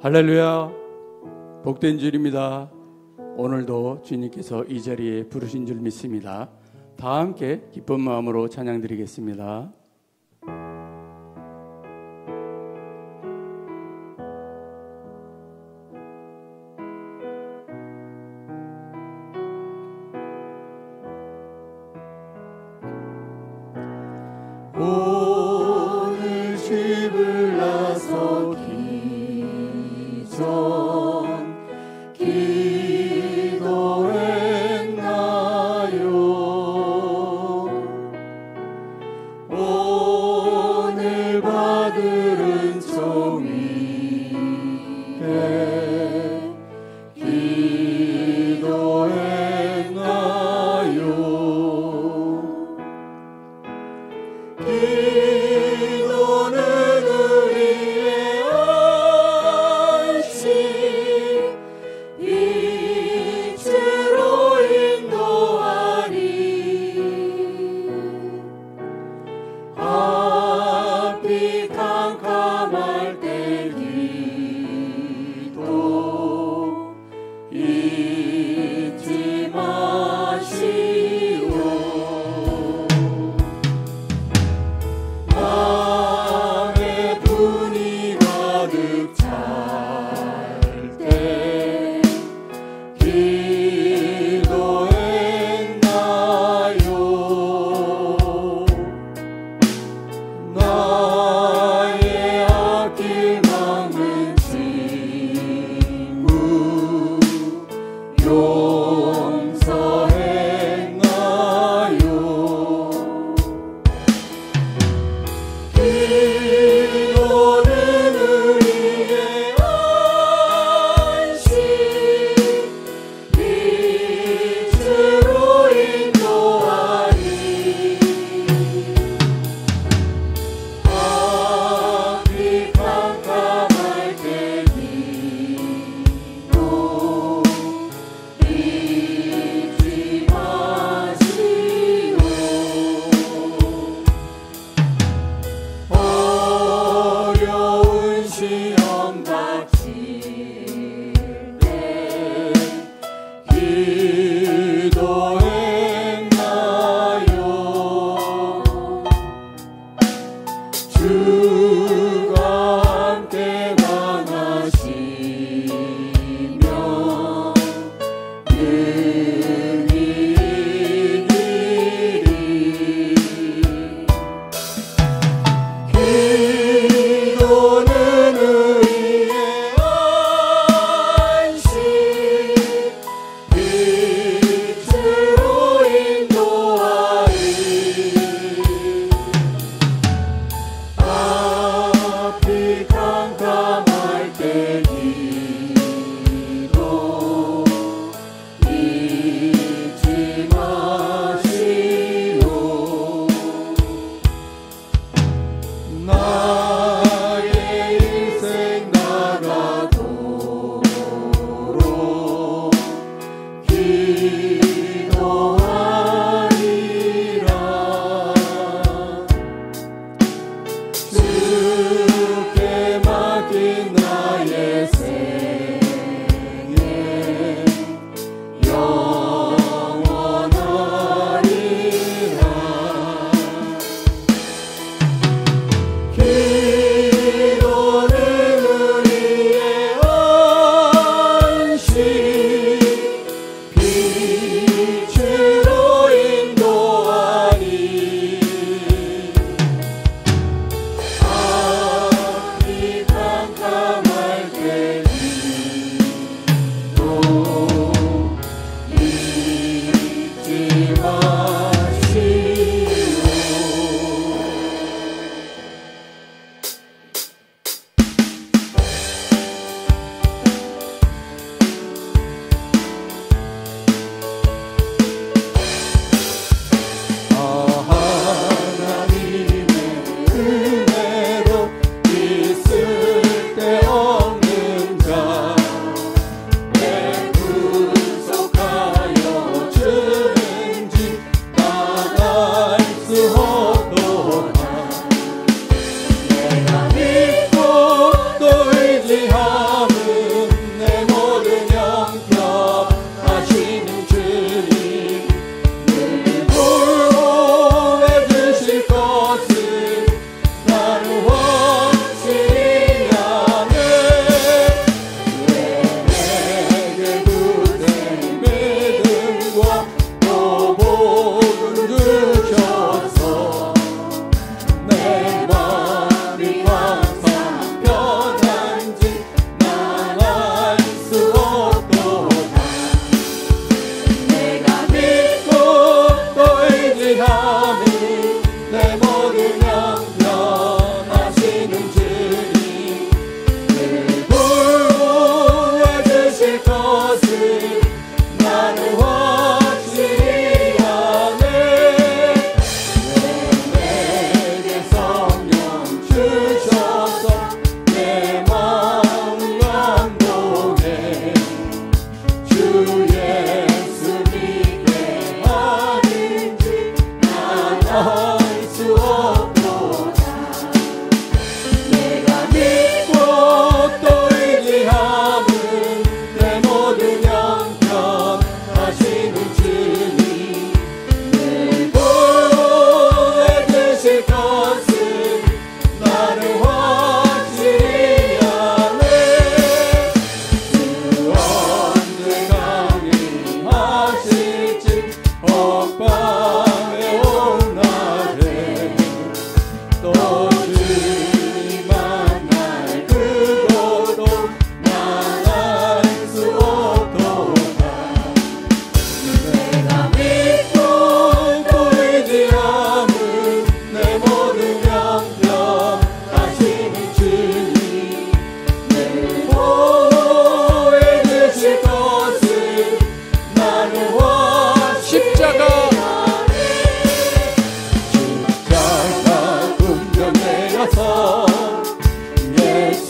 할렐루야, 복된 주일입니다. 오늘도 주님께서 이 자리에 부르신 줄 믿습니다. 다 함께 기쁜 마음으로 찬양 드리겠습니다. 오늘 집을 나서 기도했나요? 오늘 받을 은총 위에 기도했나요? 기도는 우리의 안식, 빛으로 인도하리. 앞이 캄캄할 때 기도 잊지 마시오. 마음에 분이 가득 찰 때 기도했나요? 나의 앞길 막는 친구 용서했나요? 기도는 우리의 안식, 빛으로 인도하리. 앞이 캄캄할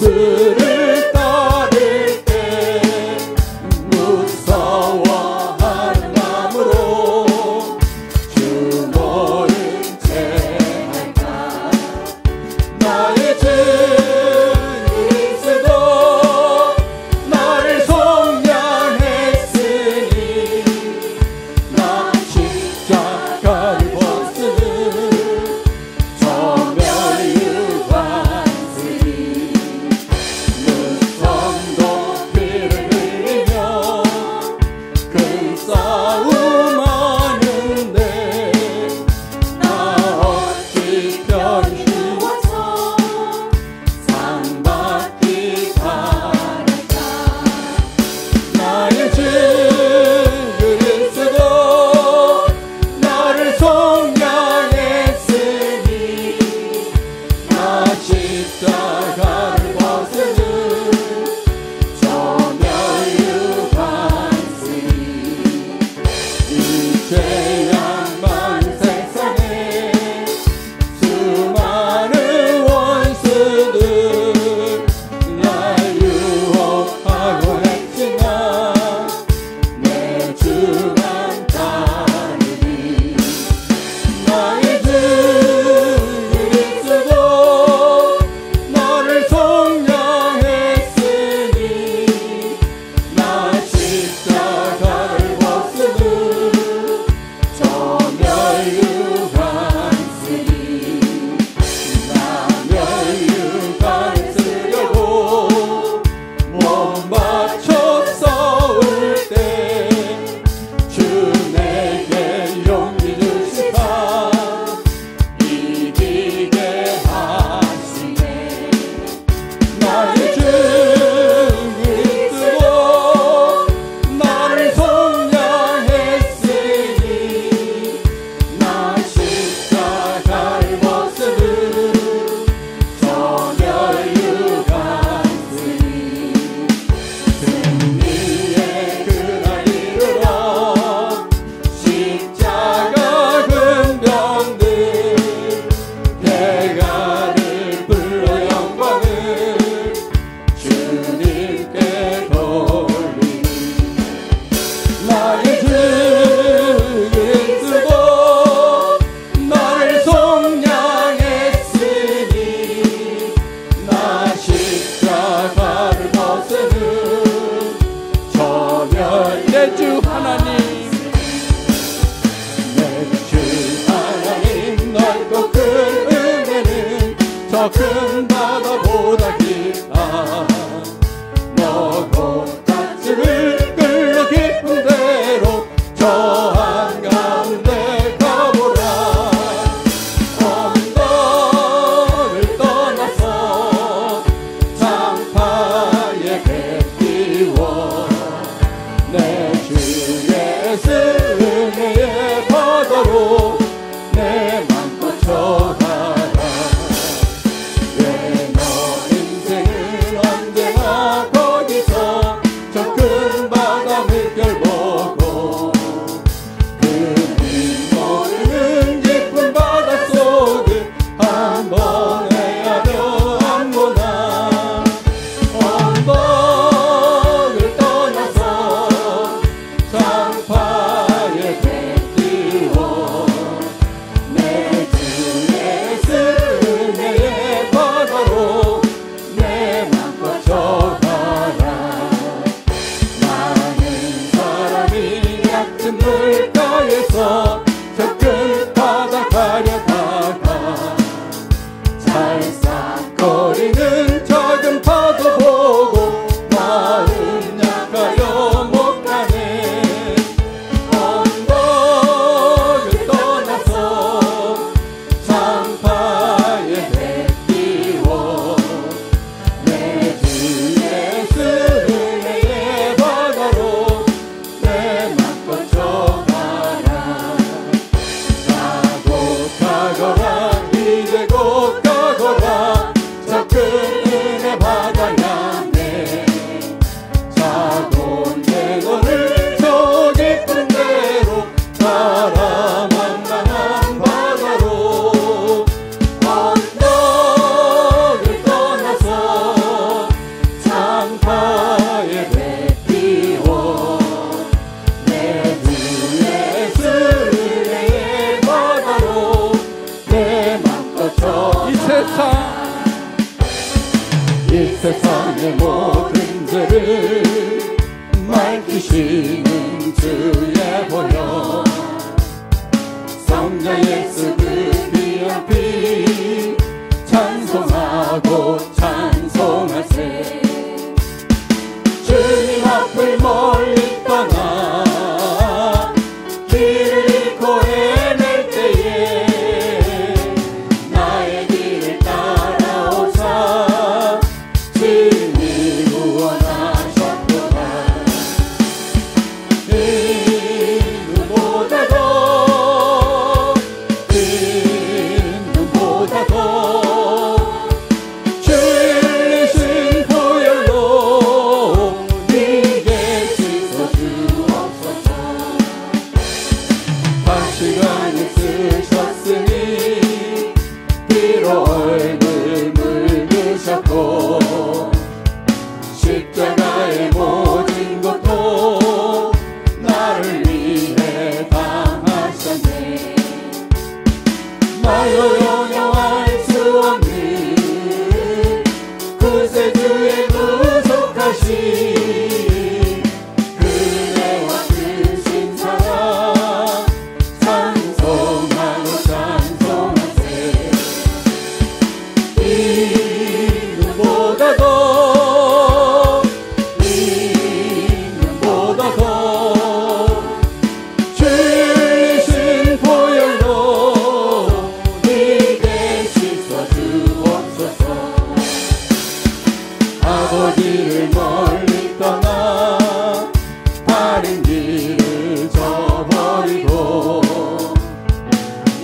예수를 따를 때 무서워하는 마음으로 주 모른 채 할까. 나의 주 그리스도 나를 속량했으니 나 십자가를 벗은 저멸 유관쓰리 이 세상의 모든 죄를 맑히시는 주의 보혈 성자 예수 그 귀한 피 찬송하고 찬송하세 주님 앞을 멀리 떠나 길을 잃고 헤맬 때에 나의 길을 따라오사 주님이 구원하셨도다 이 눈보다도 주의 흘리신 보혈로 네게 씻어주옵소서 다시간을 쓰셨으니 피로 얼굴 묽으셨고 십자가의 모든 고통 나를 위해 당하셨네 말로 형용할 수 없는 구세주의 구속하신 그대와 크신 사랑 찬송하고 찬송하세 이 눈보다도 주의 흘리신 보혈로 네게 씻어주옵소서 아버지를 멀리 떠나 바른 길을 저버리고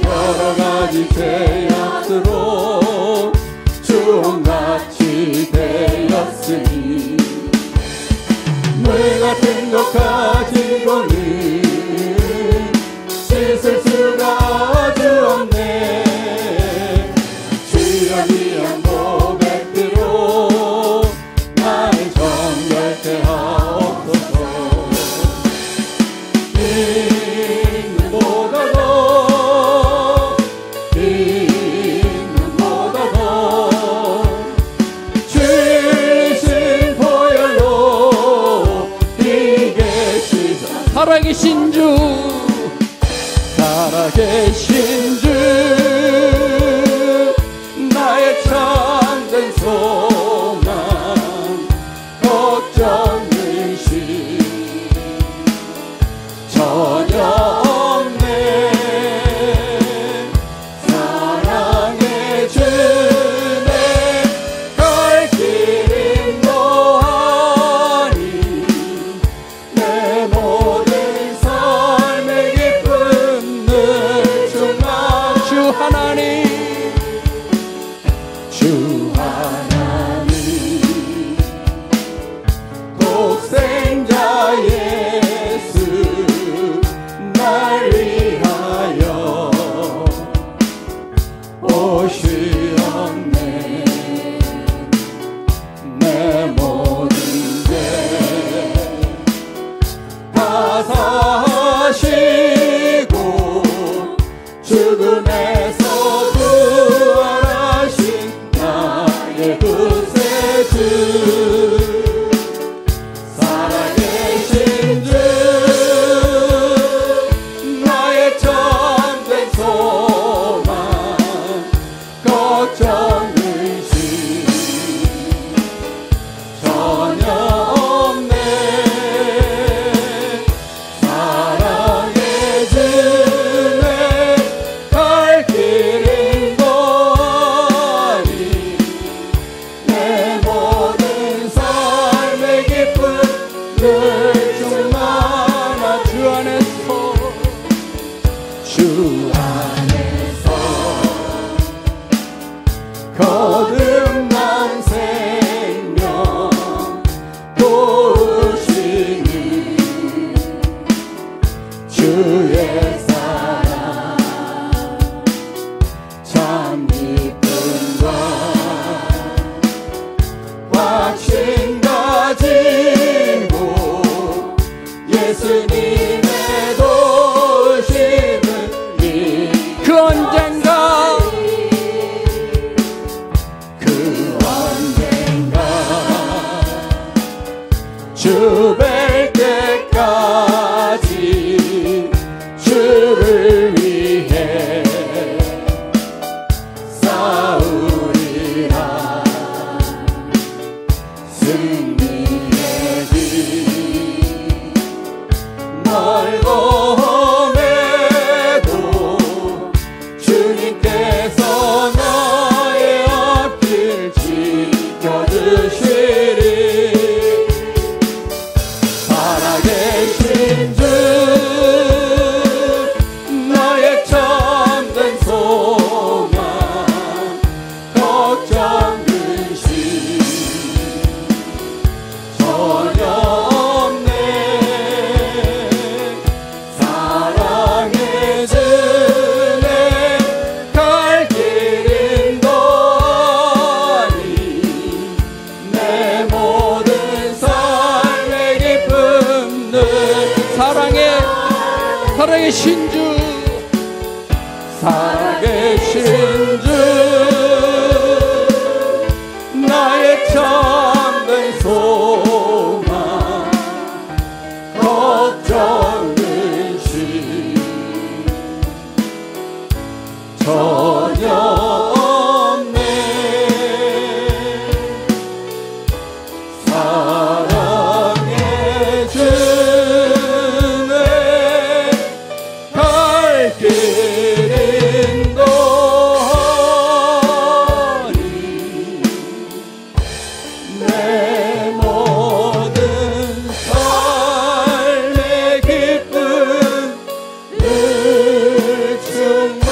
여러가지 죄악으로 주홍같이 되었으니 물같은 것 가지고는 씻을 수가 아주 없네 주여 귀한 고백대로 나를 정결케 하옵소서 이는보다도 주의 흘리신 보혈로 네게 씻어 살아계신 주 살아계신 주 나의 참된 소망 걱정 의심 전혀 없네 사랑의 주내 갈 길은 너하니 내 모든 삶의 기쁨 늘 충만 주 하나님 독생자 예수 날 위하여 오시었네 내 모든 죄 다 사하시고 죽음에서 부활하신 나의 구세주 살아계신 주 나의 참된 소망 걱정 의심 전혀 없네 사랑의 주내 갈 길은 거리 내 모든 삶 승리의 길 멀고매도 주님께서 나의 앞길 지켜주시리. 살아계신 주 나의 참된 소망 걱정 근심 전혀 없네. 사랑해 주네 갈 길은 너니 내 모든 삶의 기쁨들 살아계신 주 살아계신 주 나의 참된 소망 걱정 근심 전혀 없네. 사랑해 주네 갈 길은 너니 내 모든 삶의 기쁨 늘 충만하네.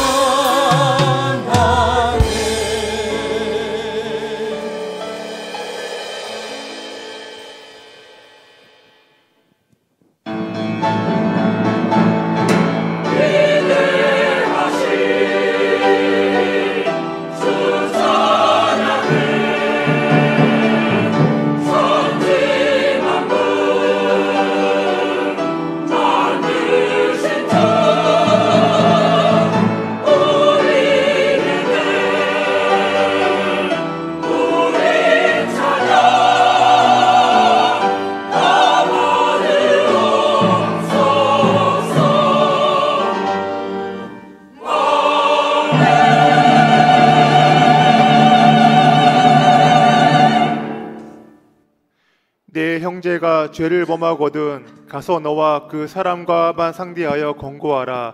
내 형제가 죄를 범하거든 가서 너와 그 사람과만 상대하여 권고하라.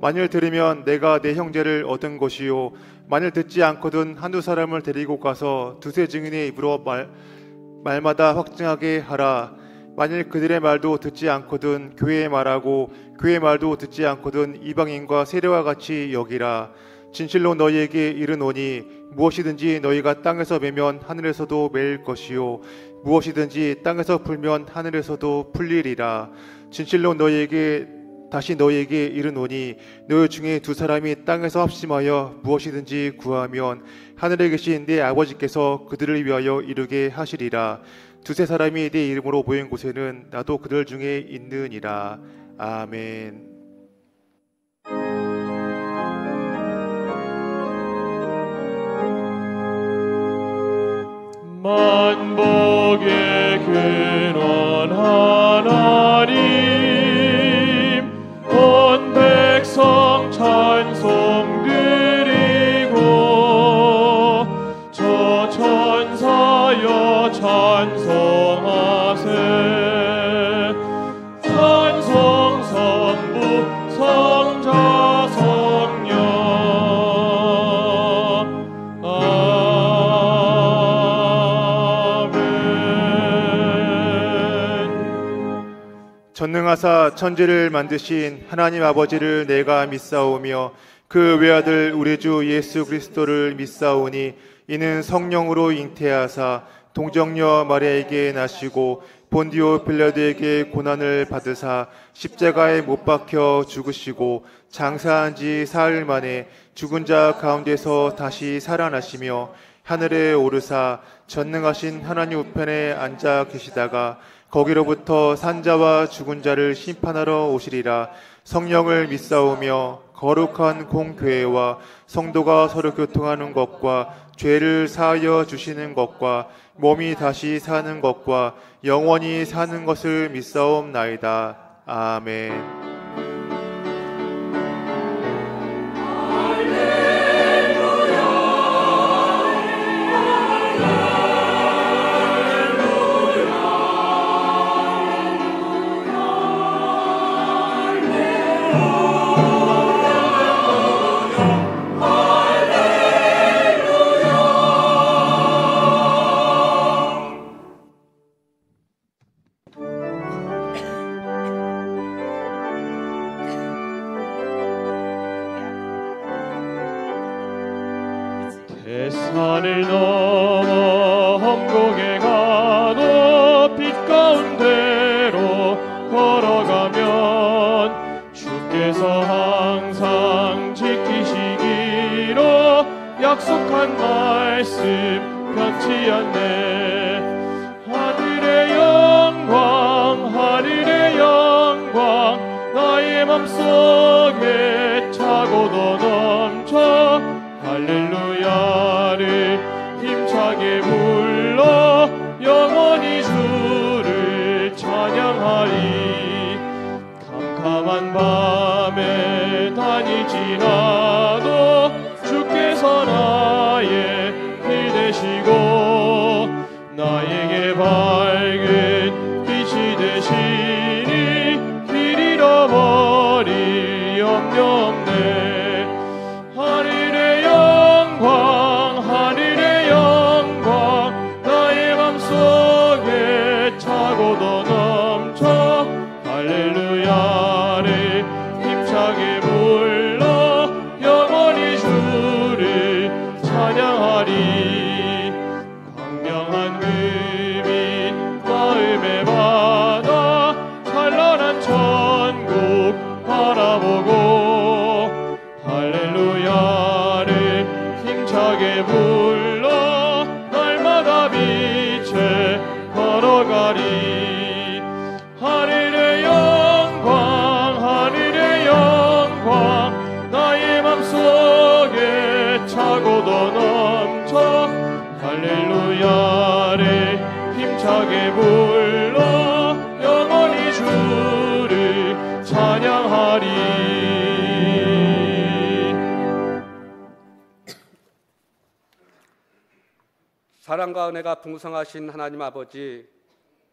만일 들으면 내가 내 형제를 얻은 것이요 만일 듣지 않거든 한두 사람을 데리고 가서 두세 증인의 입으로 말마다 확증하게 하라. 만일 그들의 말도 듣지 않거든 교회의 말하고 교회의 말도 듣지 않거든 이방인과 세례와 같이 여기라. 진실로 너희에게 이르노니 무엇이든지 너희가 땅에서 매면 하늘에서도 매일 것이요 무엇이든지 땅에서 풀면 하늘에서도 풀리리라. 진실로 다시 너희에게 이르노니 너희 중에 두 사람이 땅에서 합심하여 무엇이든지 구하면 하늘에 계신 내 아버지께서 그들을 위하여 이루게 하시리라. 두세 사람이 내 이름으로 모인 곳에는 나도 그들 중에 있느니라. 아멘. 만복의 근원 하나님 온 백성 찬송 드리고 저 천사여 찬송하세. 찬송 성부 성자 성령 전능하사 천지를 만드신 하나님 아버지를 내가 믿사오며 그 외아들 우리 주 예수 그리스도를 믿사오니 이는 성령으로 잉태하사 동정녀 마리아에게 나시고 본디오 빌라도에게 고난을 받으사 십자가에 못 박혀 죽으시고 장사한 지 사흘 만에 죽은 자 가운데서 다시 살아나시며 하늘에 오르사 전능하신 하나님 우편에 앉아 계시다가 거기로부터 산자와 죽은 자를 심판하러 오시리라. 성령을 믿사오며 거룩한 공교회와 성도가 서로 교통하는 것과 죄를 사하여 주시는 것과 몸이 다시 사는 것과 영원히 사는 것을 믿사옵나이다. 아멘. 할렐루야 산을 넘어 험곡에 가도 빛 가운데로 걸어가면 주께서 항상 지키시기로 약속한 말씀 변치 않네. 하늘의 영광 나의 맘속에 차고도 넘쳐 할렐루야를 힘차게 불러 영원히 주를 찬양하리. 캄캄한 밤에 단이 지나도 주께서 나의 길 되시고 나에게 밝은 빛이 되시니 길 잃어버릴 염려 없네. 하늘의 영광 나의 맘속에 차고도 넘쳐 할렐루야를 힘차게 불러 영원히 주를 찬양하리. 광명한 금이 마음에 받아 찬란한 천국 바라보고 할렐루야를 힘차게 불러 날마다 빛에 걸어가리. 하늘의 영광 나의 맘속에 차고도 넘쳐 할렐루야를 힘차게 불러 영원히 주를 찬양하리. 사랑과 은혜가 풍성하신 하나님 아버지,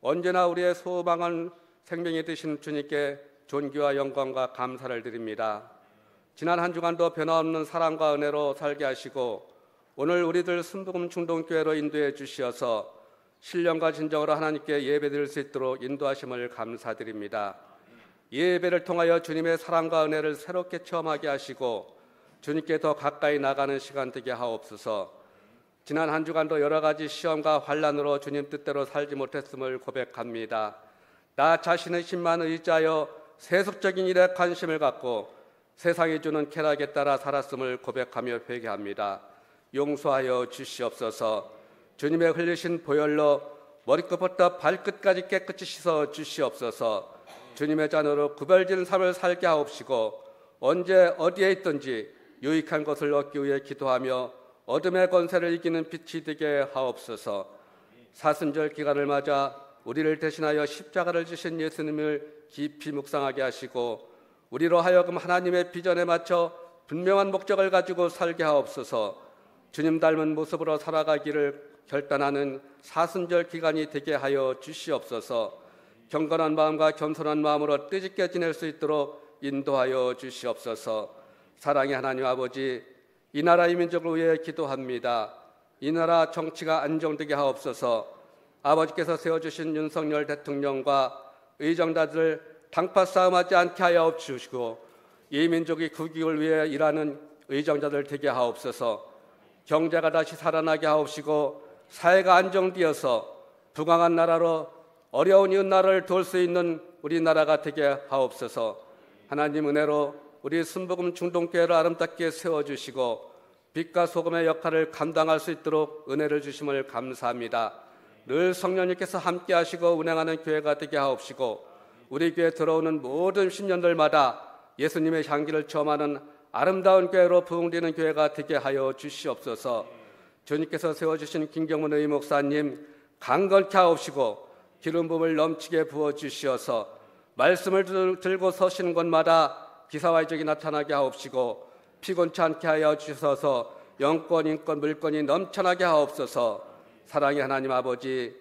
언제나 우리의 소망은 생명이 되신 주님께 존귀와 영광과 감사를 드립니다. 지난 한 주간도 변함없는 사랑과 은혜로 살게 하시고 오늘 우리들 순복음 충동교회로 인도해 주시어서 신령과 진정으로 하나님께 예배드릴 수 있도록 인도하심을 감사드립니다. 예배를 통하여 주님의 사랑과 은혜를 새롭게 체험하게 하시고 주님께 더 가까이 나가는 시간 되게 하옵소서. 지난 한 주간도 여러 가지 시험과 환난으로 주님 뜻대로 살지 못했음을 고백합니다. 나 자신의 힘만 의지하여 세속적인 일에 관심을 갖고 세상이 주는 쾌락에 따라 살았음을 고백하며 회개합니다. 용서하여 주시옵소서. 주님의 흘리신 보혈로 머리끝부터 발끝까지 깨끗이 씻어 주시옵소서. 주님의 자녀로 구별진 삶을 살게 하옵시고 언제 어디에 있든지 유익한 것을 얻기 위해 기도하며 어둠의 권세를 이기는 빛이 되게 하옵소서. 사순절 기간을 맞아 우리를 대신하여 십자가를 지신 예수님을 깊이 묵상하게 하시고 우리로 하여금 하나님의 비전에 맞춰 분명한 목적을 가지고 살게 하옵소서. 주님 닮은 모습으로 살아가기를 결단하는 사순절 기간이 되게 하여 주시옵소서. 경건한 마음과 겸손한 마음으로 뜻있게 지낼 수 있도록 인도하여 주시옵소서. 사랑의 하나님 아버지, 이 나라 이 민족을 위해 기도합니다. 이 나라 정치가 안정되게 하옵소서. 아버지께서 세워주신 윤석열 대통령과 의정자들 당파 싸움하지 않게 하여 주시고 이 민족의 국익을 위해 일하는 의정자들 되게 하옵소서. 경제가 다시 살아나게 하옵시고 사회가 안정되어서 부강한 나라로 어려운 이웃 나라를 도울 수 있는 우리나라가 되게 하옵소서. 하나님 은혜로 우리 순복음 중동교회를 아름답게 세워주시고 빛과 소금의 역할을 감당할 수 있도록 은혜를 주심을 감사합니다. 늘 성령님께서 함께 하시고 운행하는 교회가 되게 하옵시고 우리 교회에 들어오는 모든 신년들마다 예수님의 향기를 체험하는 아름다운 교회로 부흥되는 교회가 되게 하여 주시옵소서. 주님께서 세워주신 김경문 의목사님 강건케 하옵시고 기름 부음을 넘치게 부어주시어서 말씀을 들고 서시는 곳마다 기사와 이적이 나타나게 하옵시고 피곤치 않게 하여 주셔서 영권, 인권, 물권이 넘쳐나게 하옵소서. 사랑의 하나님 아버지,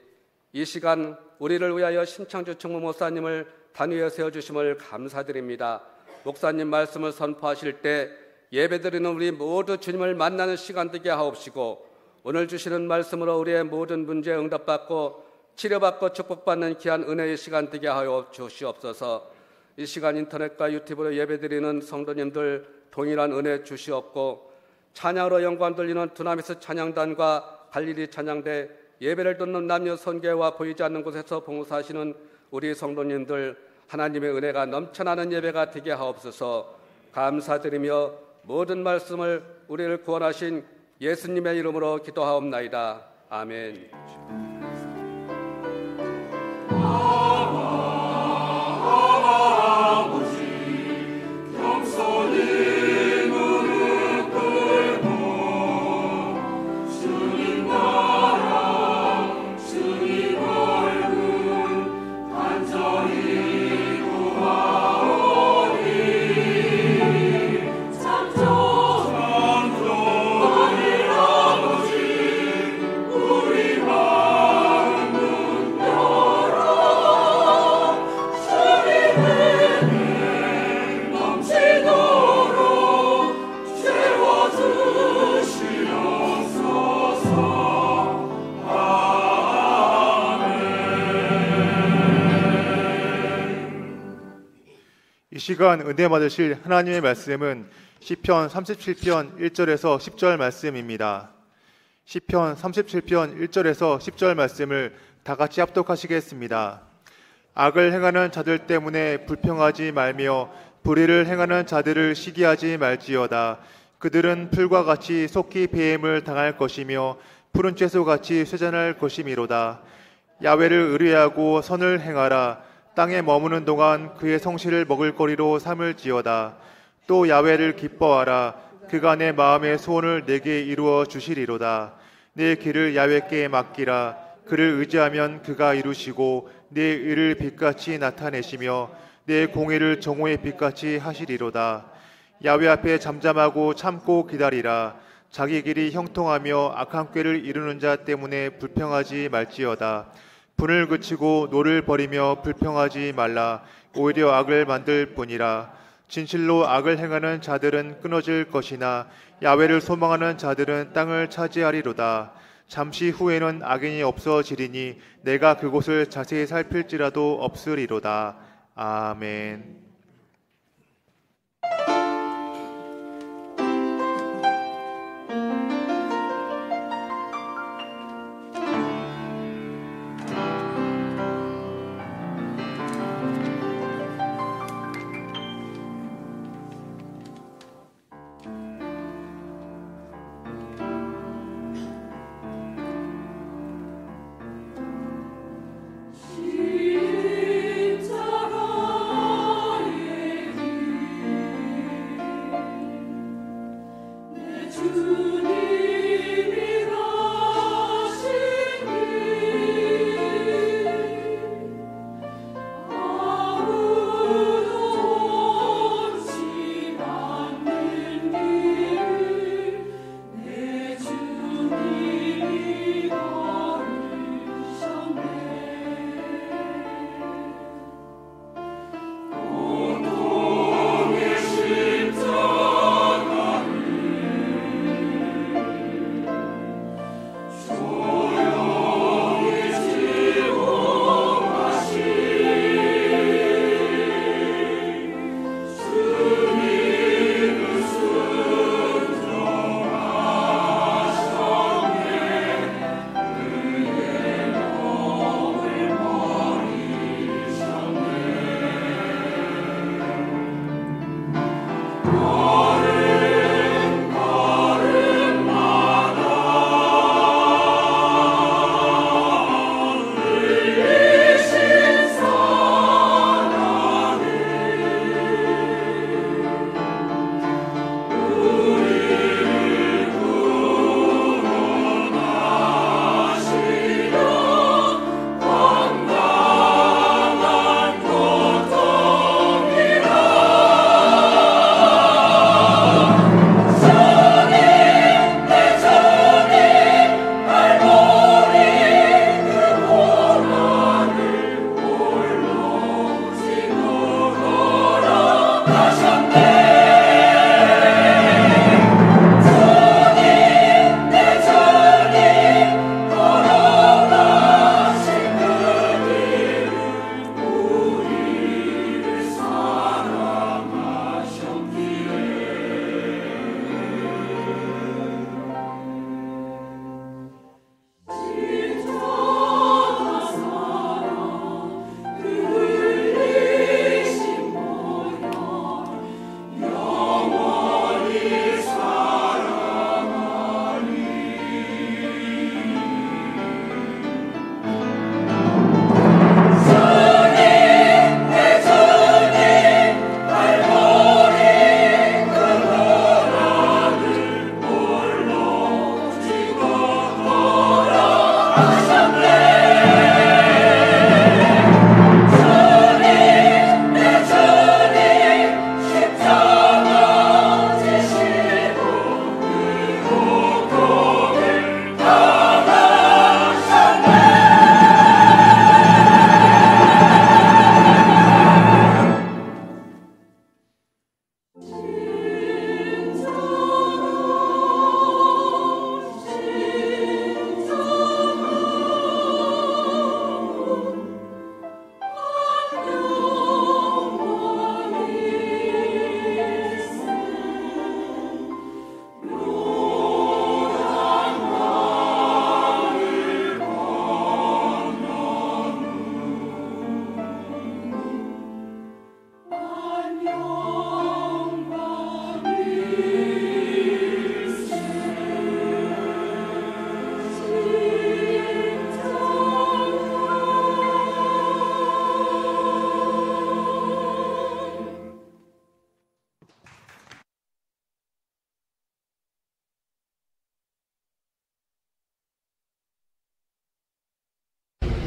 이 시간 우리를 위하여 심창주 총무 목사님을 단위에 세워주심을 감사드립니다. 목사님 말씀을 선포하실 때 예배드리는 우리 모두 주님을 만나는 시간 되게 하옵시고 오늘 주시는 말씀으로 우리의 모든 문제에 응답받고 치료받고 축복받는 귀한 은혜의 시간 되게 하여 주시옵소서. 이 시간 인터넷과 유튜브로 예배드리는 성도님들 동일한 은혜 주시옵고 찬양으로 영광 돌리는 두나미스 찬양단과 갈릴리 찬양대, 예배를 듣는 남녀 선교와 보이지 않는 곳에서 봉사하시는 우리 성도님들, 하나님의 은혜가 넘쳐나는 예배가 되게 하옵소서. 감사드리며 모든 말씀을 우리를 구원하신 예수님의 이름으로 기도하옵나이다. 아멘. 이 시간 은혜 받으실 하나님의 말씀은 시편 37편 1절에서 10절 말씀입니다. 시편 37편 1절에서 10절 말씀을 다 같이 합독하시겠습니다. 악을 행하는 자들 때문에 불평하지 말며 불의를 행하는 자들을 시기하지 말지어다. 그들은 풀과 같이 속히 배임을 당할 것이며 푸른 채소같이 쇠잔할 것이미로다. 야훼를 의뢰하고 선을 행하라. 땅에 머무는 동안 그의 성실을 먹을거리로 삼을지어다. 또 야훼를 기뻐하라. 그가 내 마음의 소원을 내게 이루어 주시리로다. 내 길을 야훼께 맡기라. 그를 의지하면 그가 이루시고 내 의를 빛같이 나타내시며 내 공의를 정오의 빛같이 하시리로다. 야훼 앞에 잠잠하고 참고 기다리라. 자기 길이 형통하며 악한 꾀를 이루는 자 때문에 불평하지 말지어다. 분을 그치고 노를 버리며 불평하지 말라. 오히려 악을 만들 뿐이라. 진실로 악을 행하는 자들은 끊어질 것이나 야훼를 소망하는 자들은 땅을 차지하리로다. 잠시 후에는 악인이 없어지리니 내가 그곳을 자세히 살필지라도 없으리로다. 아멘. 십자가의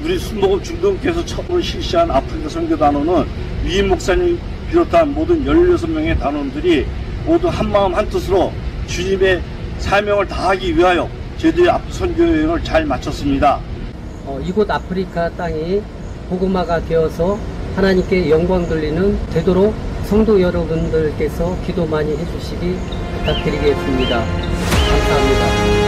우리 순복음 중동교회에서 처음으로 실시한 아프리카 선교단원은 위임 목사님 비롯한 모든 16명의 단원들이 모두 한마음 한뜻으로 주님의 사명을 다하기 위하여 저희들의 선교 여행을 잘 마쳤습니다. 이곳 아프리카 땅이 복음화가 되어서 하나님께 영광 돌리는 되도록 성도 여러분들께서 기도 많이 해주시기 부탁드리겠습니다. 감사합니다.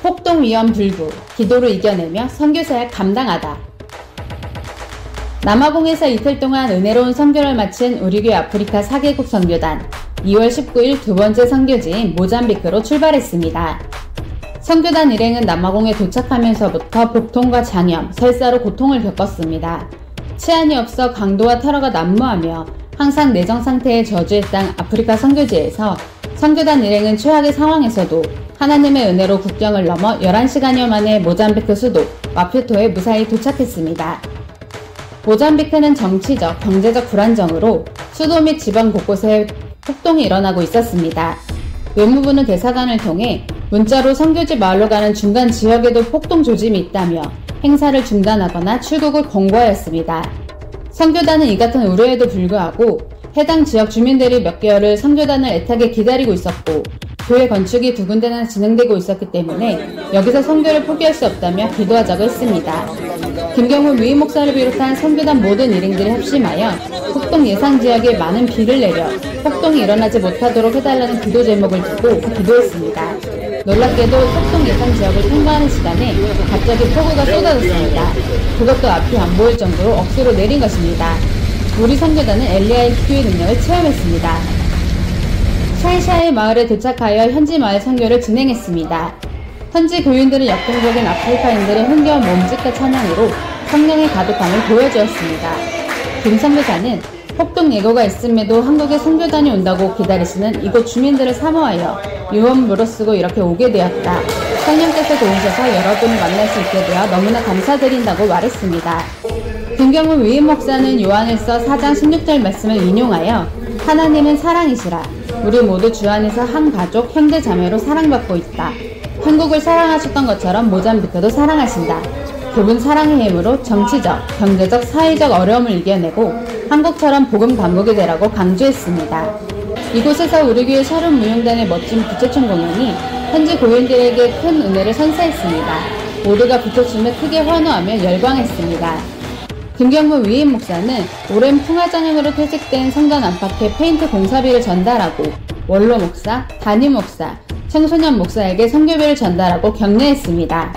폭동 위험 불구, 기도로 이겨내며 선교사역 감당하다. 남아공에서 이틀 동안 은혜로운 선교를 마친 우리교회 아프리카 4개국 선교단 2월 19일 두 번째 선교지인 모잠비크로 출발했습니다. 선교단 일행은 남아공에 도착하면서부터 복통과 장염, 설사로 고통을 겪었습니다. 치안이 없어 강도와 테러가 난무하며 항상 내정 상태에 저주했던 아프리카 선교지에서 선교단 일행은 최악의 상황에서도 하나님의 은혜로 국경을 넘어 11시간여 만에 모잠비크 수도 마푸토에 무사히 도착했습니다. 모잠비크는 정치적, 경제적 불안정으로 수도 및 지방 곳곳에 폭동이 일어나고 있었습니다. 외무부는 대사관을 통해 문자로 선교지 마을로 가는 중간 지역에도 폭동 조짐이 있다며 행사를 중단하거나 출국을 권고하였습니다. 선교단은 이 같은 우려에도 불구하고 해당 지역 주민들이 몇 개월을 선교단을 애타게 기다리고 있었고 교회 건축이 두 군데나 진행되고 있었기 때문에 여기서 선교를 포기할 수 없다며 기도하자고 했습니다. 김경훈 위임 목사를 비롯한 선교단 모든 일행들이 합심하여 폭동 예상 지역에 많은 비를 내려 폭동이 일어나지 못하도록 해달라는 기도 제목을 두고 기도했습니다. 놀랍게도 폭동 예상 지역을 통과하는 시간에 갑자기 폭우가 쏟아졌습니다. 그것도 앞이 안 보일 정도로 억수로 내린 것입니다. 우리 선교단은 엘리야의 기도의 능력을 체험했습니다. 샤이샤이 마을에 도착하여 현지 마을 선교를 진행했습니다. 현지 교인들은 역동적인 아프리카인들의 흥겨운 몸짓과 찬양으로 성령의 가득함을 보여주었습니다. 김 선교사는 폭동 예고가 있음에도 한국에 선교단이 온다고 기다리시는 이곳 주민들을 사모하여 유언 물어쓰고 이렇게 오게 되었다. 성령께서 도우셔서 여러분을 만날 수 있게 되어 너무나 감사드린다고 말했습니다. 김경훈 위임 목사는 요한일서 4장 16절 말씀을 인용하여 하나님은 사랑이시라. 우리 모두 주 안에서 한 가족, 형제 자매로 사랑받고 있다. 한국을 사랑하셨던 것처럼 모잠비크도 사랑하신다. 그분 사랑의 힘으로 정치적, 경제적, 사회적 어려움을 이겨내고 한국처럼 복음 강국이 되라고 강조했습니다. 이곳에서 우리 교회 샤론 무용단의 멋진 부채춤 공연이 현지 고인들에게 큰 은혜를 선사했습니다. 모두가 부채춤에 크게 환호하며 열광했습니다. 김경문 위임 목사는 오랜 풍화장애으로 퇴직된 성전 안팎에 페인트 공사비를 전달하고 원로 목사, 담임 목사, 청소년 목사에게 선교비를 전달하고 격려했습니다.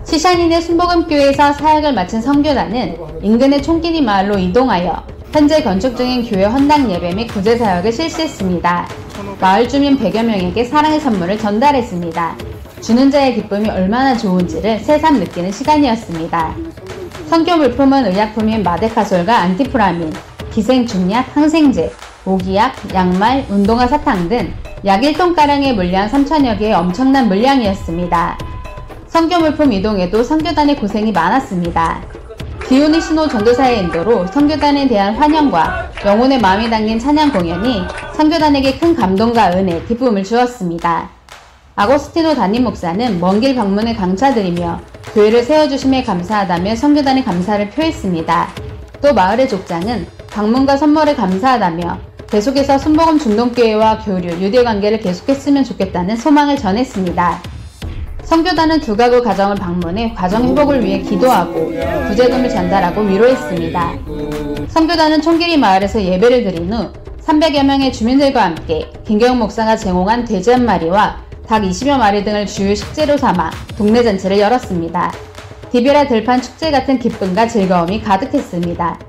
시샤닌의 순복음교회에서 사역을 마친 선교단은 인근의 총기니 마을로 이동하여 현재 건축 중인 교회 헌당 예배 및 구제 사역을 실시했습니다. 마을 주민 100여 명에게 사랑의 선물을 전달했습니다. 주는 자의 기쁨이 얼마나 좋은지를 새삼 느끼는 시간이었습니다. 선교 물품은 의약품인 마데카솔과 안티프라민, 기생충약, 항생제, 모기약, 양말, 운동화 사탕 등 약 1톤가량의 물량 3,000여 개의 엄청난 물량이었습니다. 선교 물품 이동에도 선교단의 고생이 많았습니다. 기훈이 신호 전도사의 인도로 선교단에 대한 환영과 영혼의 마음이 담긴 찬양 공연이 선교단에게 큰 감동과 은혜, 기쁨을 주었습니다. 아고스티노 담임 목사는 먼 길 방문을 강차드리며 교회를 세워주심에 감사하다며 선교단의 감사를 표했습니다. 또 마을의 족장은 방문과 선물에 감사하다며 계속해서 순복음 중동교회와 교류, 유대관계를 계속했으면 좋겠다는 소망을 전했습니다. 선교단은 두 가구 가정을 방문해 가정 회복을 위해 기도하고 구제금을 전달하고 위로했습니다. 선교단은 총기리 마을에서 예배를 드린 후 300여 명의 주민들과 함께 김경훈 목사가 제공한 돼지 한 마리와 닭 20여 마리 등을 주요 식재로 삼아 동네 잔치를 열었습니다. 디비라 들판 축제 같은 기쁨과 즐거움이 가득했습니다.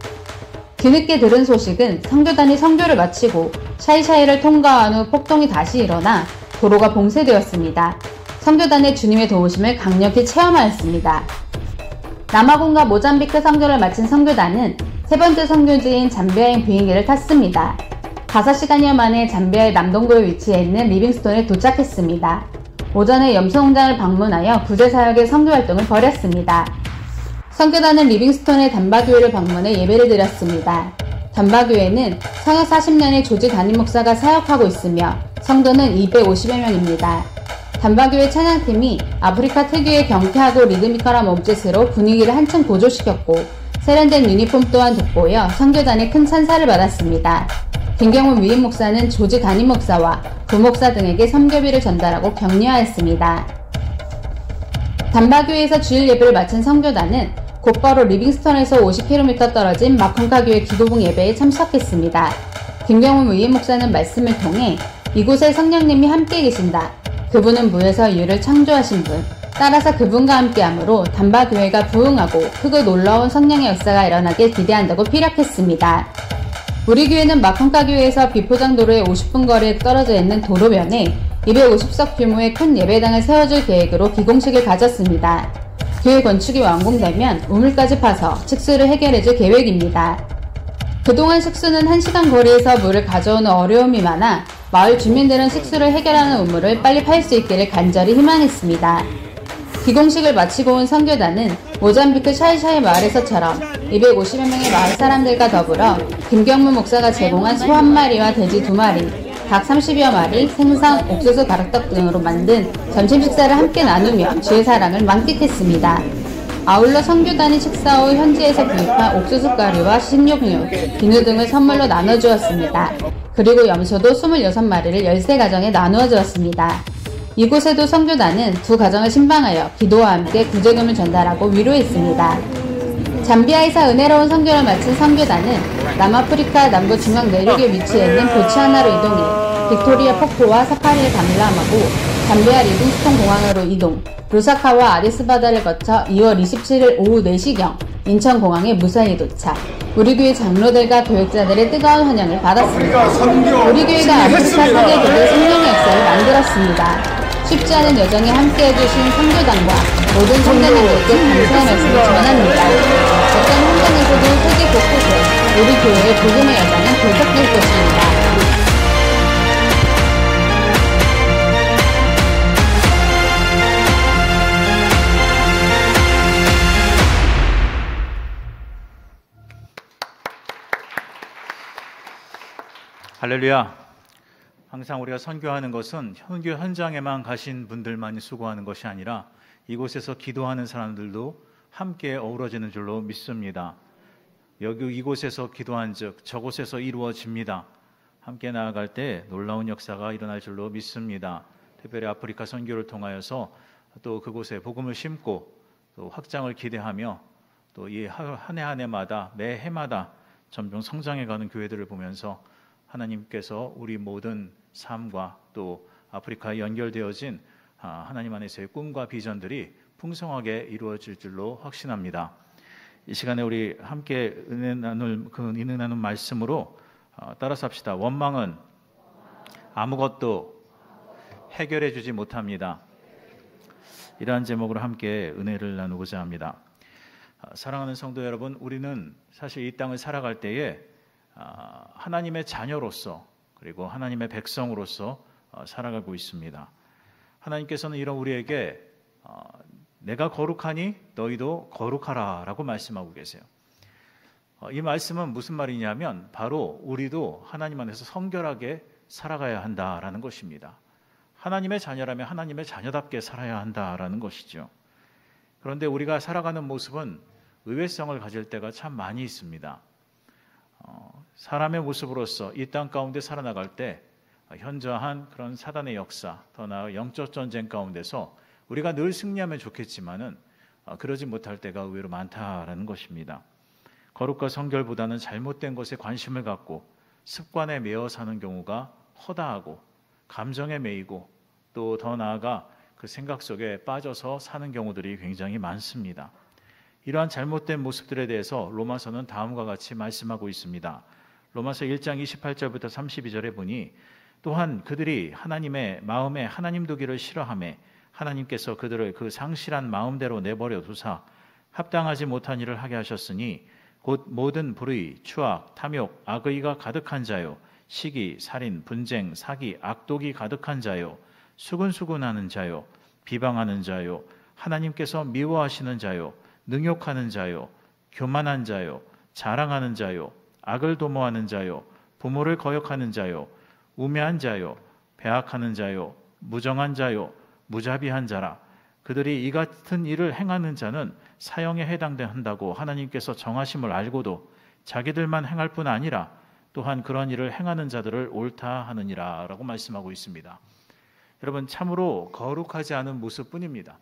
뒤늦게 들은 소식은 선교단이 선교를 마치고 샤이샤이를 통과한 후 폭동이 다시 일어나 도로가 봉쇄되었습니다. 선교단의 주님의 도우심을 강력히 체험하였습니다. 남아공과 모잠비크 선교를 마친 선교단은 세 번째 선교지인 잠비아행 비행기를 탔습니다. 5시간여 만에 잠비아의 남동부에 위치해 있는 리빙스톤에 도착했습니다. 오전에 염소농장을 방문하여 구제사역의 선교활동을 벌였습니다. 선교단은 리빙스톤의 단바교회를 방문해 예배를 드렸습니다. 단바교회는 성역 40년의 조지 담임 목사가 사역하고 있으며 성도는 250여 명입니다. 단바교회 찬양팀이 아프리카 특유의 경쾌하고 리드미컬한 몸짓으로 분위기를 한층 고조시켰고 세련된 유니폼 또한 돋보여 선교단의 큰 찬사를 받았습니다. 김경문 위임 목사는 조지 담임 목사와 부목사 등에게 선교비를 전달하고 격려하였습니다. 단바교회에서 주일 예배를 마친 선교단은 곧바로 리빙스톤에서 50km 떨어진 마콘카 교회 기도봉 예배에 참석했습니다. 김경문 위임 목사는 말씀을 통해 이곳에 성령님이 함께 계신다. 그분은 무에서 유를 창조하신 분. 따라서 그분과 함께함으로 단바교회가 부흥하고 크고 놀라운 성령의 역사가 일어나길 기대한다고 피력했습니다. 우리 교회는 마콘카 교회에서 비포장도로에 50분 거리에 떨어져 있는 도로변에 250석 규모의 큰 예배당을 세워줄 계획으로 기공식을 가졌습니다. 교회 건축이 완공되면 우물까지 파서 식수를 해결해줄 계획입니다. 그동안 식수는 1시간 거리에서 물을 가져오는 어려움이 많아 마을 주민들은 식수를 해결하는 우물을 빨리 팔 수 있기를 간절히 희망했습니다. 기공식을 마치고 온 선교단은 모잠비크 샤이샤이 마을에서처럼 250여 명의 마을 사람들과 더불어 김경문 목사가 제공한 소 1마리와 돼지 2마리, 닭 30여 마리, 생선, 옥수수 가락떡 등으로 만든 점심 식사를 함께 나누며 주의 사랑을 만끽했습니다. 아울러 선교단이 식사 후 현지에서 구입한 옥수수 가루와 식용유, 비누 등을 선물로 나눠주었습니다. 그리고 염소도 26마리를 13가정에 나누어 주었습니다. 이곳에도 선교단은 2가정을 신방하여 기도와 함께 구제금을 전달하고 위로했습니다. 잠비아에서 은혜로운 선교를 마친 선교단은 남아프리카 남부 중앙 내륙에 위치해 있는 보츠와나로 이동해 빅토리아 폭포와 사파리를 관람하고 잠비아 리빙스톤 공항으로 이동, 루사카와 아디스 바다를 거쳐 2월 27일 오후 4시경 인천공항에 무사히 도착. 우리 교회 장로들과 교역자들의 뜨거운 환영을 받았습니다. 우리 교회가 아프리카 사계국의 생명의 역사를 만들었습니다. 쉽지 않은 여정에 함께해주신 선교단과 모든 성도님들께 감사의 말씀을 전합니다. 어떤 환경에서도 세계 곳곳에 우리 교회의 복음의 여정은 계속될 것입니다. 할렐루야. 항상 우리가 선교하는 것은 선교 현장에만 가신 분들만이 수고하는 것이 아니라 이곳에서 기도하는 사람들도 함께 어우러지는 줄로 믿습니다. 이곳에서 기도한 즉 저곳에서 이루어집니다. 함께 나아갈 때 놀라운 역사가 일어날 줄로 믿습니다. 특별히 아프리카 선교를 통하여서 또 그곳에 복음을 심고 또 확장을 기대하며 또 이 한 해 한 해마다 매 해마다 점점 성장해가는 교회들을 보면서 하나님께서 우리 모든 삶과 또 아프리카에 연결되어진 하나님 안에서의 꿈과 비전들이 풍성하게 이루어질 줄로 확신합니다. 이 시간에 우리 함께 은혜 나눈 말씀으로 따라서 합시다. 원망은 아무것도 해결해 주지 못합니다. 이러한 제목으로 함께 은혜를 나누고자 합니다. 사랑하는 성도 여러분, 우리는 사실 이 땅을 살아갈 때에 하나님의 자녀로서 그리고 하나님의 백성으로서 살아가고 있습니다. 하나님께서는 이런 우리에게 내가 거룩하니 너희도 거룩하라 라고 말씀하고 계세요. 이 말씀은 무슨 말이냐면 바로 우리도 하나님 안에서 성결하게 살아가야 한다라는 것입니다. 하나님의 자녀라면 하나님의 자녀답게 살아야 한다라는 것이죠. 그런데 우리가 살아가는 모습은 의외성을 가질 때가 참 많이 있습니다. 사람의 모습으로서 이 땅 가운데 살아나갈 때 현저한 그런 사단의 역사, 더 나아가 영적 전쟁 가운데서 우리가 늘 승리하면 좋겠지만은 그러지 못할 때가 의외로 많다라는 것입니다. 거룩과 성결보다는 잘못된 것에 관심을 갖고 습관에 매여 사는 경우가 허다하고 감정에 매이고 또 더 나아가 그 생각 속에 빠져서 사는 경우들이 굉장히 많습니다. 이러한 잘못된 모습들에 대해서 로마서는 다음과 같이 말씀하고 있습니다. 로마서 1장 28절부터 32절에 보니 또한 그들이 하나님의 마음에 하나님 두기를 싫어하며 하나님께서 그들을 그 상실한 마음대로 내버려 두사 합당하지 못한 일을 하게 하셨으니 곧 모든 불의, 추악, 탐욕, 악의가 가득한 자요 시기, 살인, 분쟁, 사기, 악독이 가득한 자요, 수근수근하는 자요, 비방하는 자요, 하나님께서 미워하시는 자요, 능욕하는 자요, 교만한 자요, 자랑하는 자요, 악을 도모하는 자요, 부모를 거역하는 자요, 우매한 자요, 배악하는 자요, 무정한 자요, 무자비한 자라. 그들이 이 같은 일을 행하는 자는 사형에 해당한다고 하나님께서 정하심을 알고도 자기들만 행할 뿐 아니라 또한 그런 일을 행하는 자들을 옳다 하느니라 라고 말씀하고 있습니다. 여러분, 참으로 거룩하지 않은 모습뿐입니다.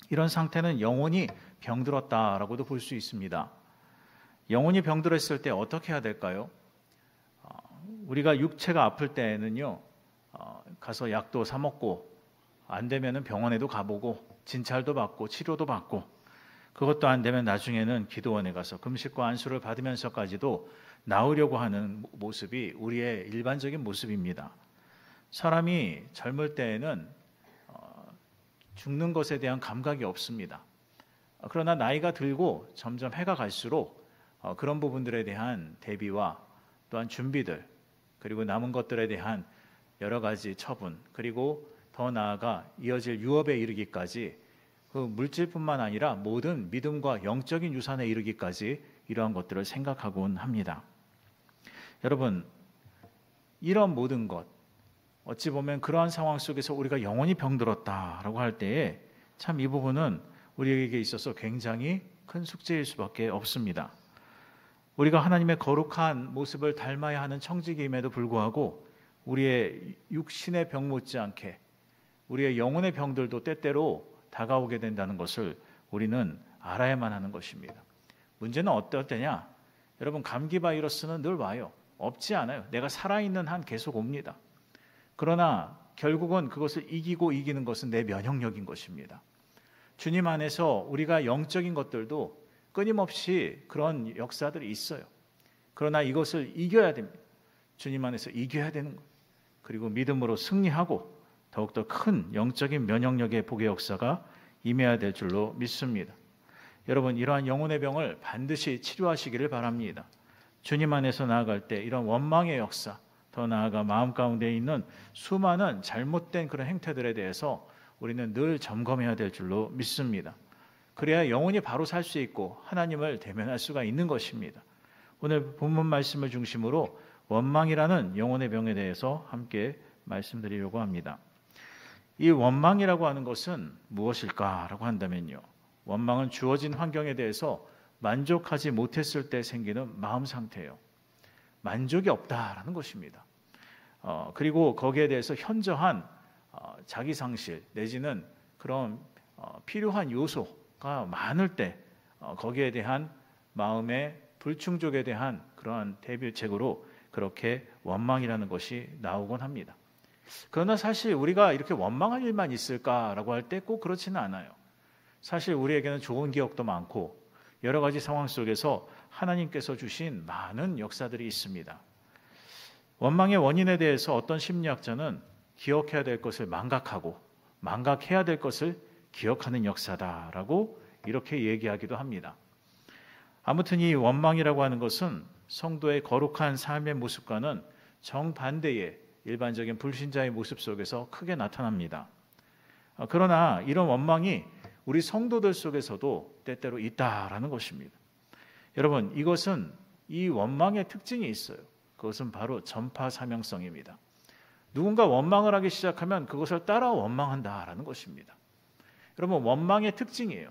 이런 상태는 영혼이 병들었다라고도 볼 수 있습니다. 영혼이 병들었을 때 어떻게 해야 될까요? 우리가 육체가 아플 때에는요, 가서 약도 사 먹고 안 되면은 병원에도 가보고 진찰도 받고 치료도 받고, 그것도 안 되면 나중에는 기도원에 가서 금식과 안수를 받으면서까지도 나으려고 하는 모습이 우리의 일반적인 모습입니다. 사람이 젊을 때에는 죽는 것에 대한 감각이 없습니다. 그러나 나이가 들고 점점 해가 갈수록 그런 부분들에 대한 대비와 또한 준비들, 그리고 남은 것들에 대한 여러 가지 처분, 그리고 더 나아가 이어질 유업에 이르기까지, 그 물질뿐만 아니라 모든 믿음과 영적인 유산에 이르기까지 이러한 것들을 생각하곤 합니다. 여러분, 이런 모든 것, 어찌 보면 그러한 상황 속에서 우리가 영혼이 병들었다라고 할 때에 참 이 부분은 우리에게 있어서 굉장히 큰 숙제일 수밖에 없습니다. 우리가 하나님의 거룩한 모습을 닮아야 하는 청지기임에도 불구하고 우리의 육신의 병 못지않게 우리의 영혼의 병들도 때때로 다가오게 된다는 것을 우리는 알아야만 하는 것입니다. 문제는 어떨 때냐? 여러분, 감기 바이러스는 늘 와요. 없지 않아요. 내가 살아있는 한 계속 옵니다. 그러나 결국은 그것을 이기는 것은 내 면역력인 것입니다. 주님 안에서 우리가 영적인 것들도 끊임없이 그런 역사들이 있어요. 그러나 이것을 이겨야 됩니다. 주님 안에서 이겨야 되는 것. 그리고 믿음으로 승리하고 더욱더 큰 영적인 면역력의 복의 역사가 임해야 될 줄로 믿습니다. 여러분, 이러한 영혼의 병을 반드시 치료하시기를 바랍니다. 주님 안에서 나아갈 때 이런 원망의 역사, 더 나아가 마음 가운데 있는 수많은 잘못된 그런 행태들에 대해서 우리는 늘 점검해야 될 줄로 믿습니다. 그래야 영혼이 바로 살 수 있고 하나님을 대면할 수가 있는 것입니다. 오늘 본문 말씀을 중심으로 원망이라는 영혼의 병에 대해서 함께 말씀드리려고 합니다. 이 원망이라고 하는 것은 무엇일까라고 한다면요, 원망은 주어진 환경에 대해서 만족하지 못했을 때 생기는 마음 상태예요. 만족이 없다라는 것입니다. 그리고 거기에 대해서 현저한 자기 상실 내지는 그런 필요한 요소가 많을 때 거기에 대한 마음의 불충족에 대한 그러한 대비책으로 그렇게 원망이라는 것이 나오곤 합니다. 그러나 사실 우리가 이렇게 원망할 일만 있을까라고 할 때 꼭 그렇지는 않아요. 사실 우리에게는 좋은 기억도 많고 여러 가지 상황 속에서 하나님께서 주신 많은 역사들이 있습니다. 원망의 원인에 대해서 어떤 심리학자는 기억해야 될 것을 망각하고 망각해야 될 것을 기억하는 역사다라고 이렇게 얘기하기도 합니다. 아무튼 이 원망이라고 하는 것은 성도의 거룩한 삶의 모습과는 정반대의 일반적인 불신자의 모습 속에서 크게 나타납니다. 그러나 이런 원망이 우리 성도들 속에서도 때때로 있다라는 것입니다. 여러분, 이것은 이 원망의 특징이 있어요. 그것은 바로 전파 사명성입니다. 누군가 원망을 하기 시작하면 그것을 따라 원망한다라는 것입니다. 여러분, 원망의 특징이에요.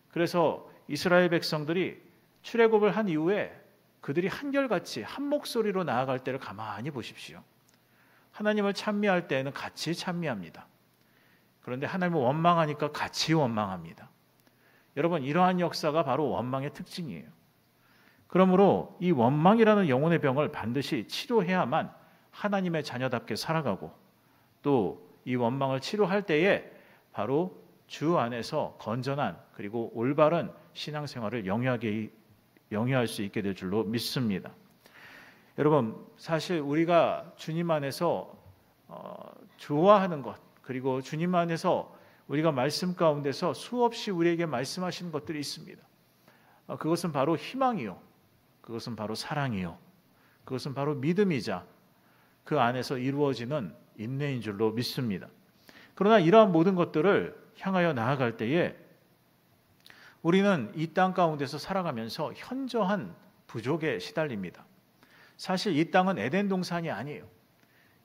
그래서 이스라엘 백성들이 출애굽을 한 이후에 그들이 한결같이 한 목소리로 나아갈 때를 가만히 보십시오. 하나님을 찬미할 때에는 같이 찬미합니다. 그런데 하나님을 원망하니까 같이 원망합니다. 여러분, 이러한 역사가 바로 원망의 특징이에요. 그러므로 이 원망이라는 영혼의 병을 반드시 치료해야만 하나님의 자녀답게 살아가고 또 이 원망을 치료할 때에 바로 주 안에서 건전한 그리고 올바른 신앙생활을 영위할 수 있게 될 줄로 믿습니다. 여러분, 사실 우리가 주님 안에서 좋아하는 것, 그리고 주님 안에서 우리가 말씀 가운데서 수없이 우리에게 말씀하시는 것들이 있습니다. 그것은 바로 희망이요, 그것은 바로 사랑이요, 그것은 바로 믿음이자 그 안에서 이루어지는 인내인 줄로 믿습니다. 그러나 이러한 모든 것들을 향하여 나아갈 때에 우리는 이 땅 가운데서 살아가면서 현저한 부족에 시달립니다. 사실 이 땅은 에덴 동산이 아니에요.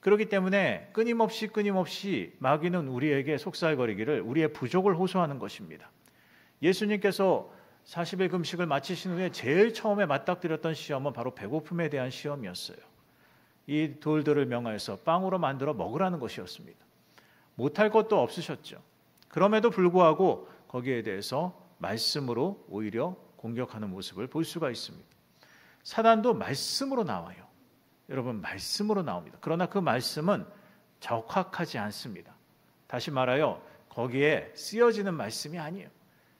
그렇기 때문에 끊임없이 마귀는 우리에게 속살거리기를 우리의 부족을 호소하는 것입니다. 예수님께서 40일 금식을 마치신 후에 제일 처음에 맞닥뜨렸던 시험은 바로 배고픔에 대한 시험이었어요. 이 돌들을 명하여서 빵으로 만들어 먹으라는 것이었습니다. 못할 것도 없으셨죠. 그럼에도 불구하고 거기에 대해서 말씀으로 오히려 공격하는 모습을 볼 수가 있습니다. 사단도 말씀으로 나와요. 여러분, 말씀으로 나옵니다. 그러나 그 말씀은 적확하지 않습니다. 다시 말하여 거기에 쓰여지는 말씀이 아니에요.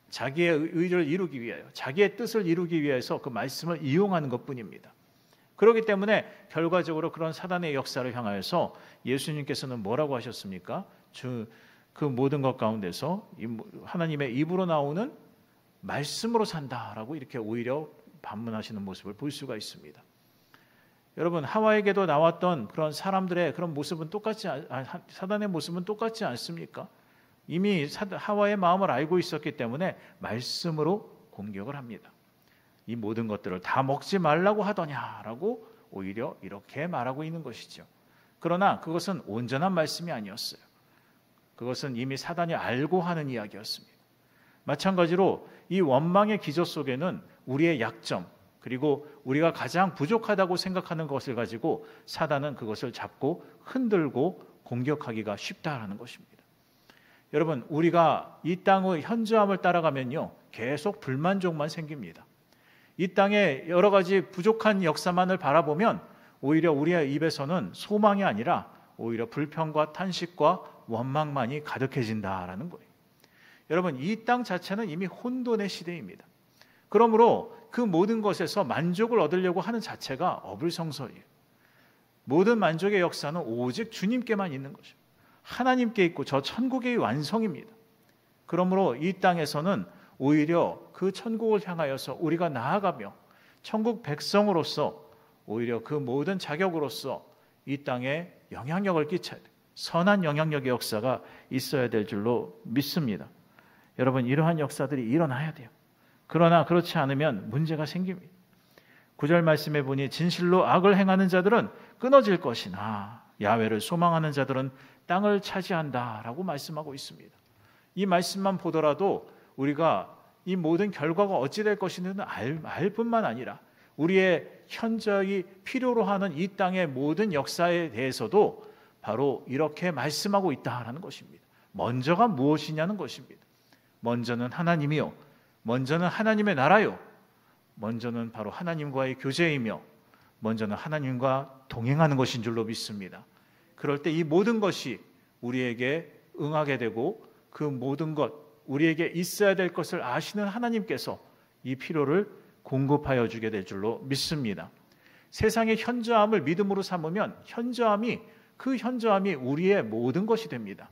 자기의 의를 이루기 위하여, 자기의 뜻을 이루기 위해서 그 말씀을 이용하는 것뿐입니다. 그렇기 때문에 결과적으로 그런 사단의 역사를 향하여서 예수님께서는 뭐라고 하셨습니까? 그 모든 것 가운데서 하나님의 입으로 나오는 말씀으로 산다라고 이렇게 오히려 반문하시는 모습을 볼 수가 있습니다. 여러분, 하와에게도 나왔던 그런 사람들의 그런 모습은 사단의 모습은 똑같지 않습니까? 이미 하와의 마음을 알고 있었기 때문에 말씀으로 공격을 합니다. 이 모든 것들을 다 먹지 말라고 하더냐라고 오히려 이렇게 말하고 있는 것이죠. 그러나 그것은 온전한 말씀이 아니었어요. 그것은 이미 사단이 알고 하는 이야기였습니다. 마찬가지로 이 원망의 기저 속에는 우리의 약점, 그리고 우리가 가장 부족하다고 생각하는 것을 가지고 사단은 그것을 잡고 흔들고 공격하기가 쉽다라는 것입니다. 여러분, 우리가 이 땅의 현저함을 따라가면요, 계속 불만족만 생깁니다. 이 땅의 여러 가지 부족한 역사만을 바라보면 오히려 우리의 입에서는 소망이 아니라 오히려 불평과 탄식과 원망만이 가득해진다라는 거예요. 여러분, 이 땅 자체는 이미 혼돈의 시대입니다. 그러므로 그 모든 것에서 만족을 얻으려고 하는 자체가 어불성설이에요. 모든 만족의 역사는 오직 주님께만 있는 것입니다. 하나님께 있고 저 천국의 완성입니다. 그러므로 이 땅에서는 오히려 그 천국을 향하여서 우리가 나아가며 천국 백성으로서 오히려 그 모든 자격으로서 이 땅에 영향력을 끼쳐야 돼요. 선한 영향력의 역사가 있어야 될 줄로 믿습니다. 여러분, 이러한 역사들이 일어나야 돼요. 그러나 그렇지 않으면 문제가 생깁니다. 9절 말씀에 보니 진실로 악을 행하는 자들은 끊어질 것이나 야훼를 소망하는 자들은 땅을 차지한다라고 말씀하고 있습니다. 이 말씀만 보더라도 우리가 이 모든 결과가 어찌 될 것인지는 알 뿐만 아니라 우리의 현저히 필요로 하는 이 땅의 모든 역사에 대해서도 바로 이렇게 말씀하고 있다라는 것입니다. 먼저가 무엇이냐는 것입니다. 먼저는 하나님이요, 먼저는 하나님의 나라요, 먼저는 바로 하나님과의 교제이며 먼저는 하나님과 동행하는 것인 줄로 믿습니다. 그럴 때 이 모든 것이 우리에게 응하게 되고 그 모든 것, 우리에게 있어야 될 것을 아시는 하나님께서 이 필요를 공급하여 주게 될 줄로 믿습니다. 세상의 현저함을 믿음으로 삼으면 그 현저함이 우리의 모든 것이 됩니다.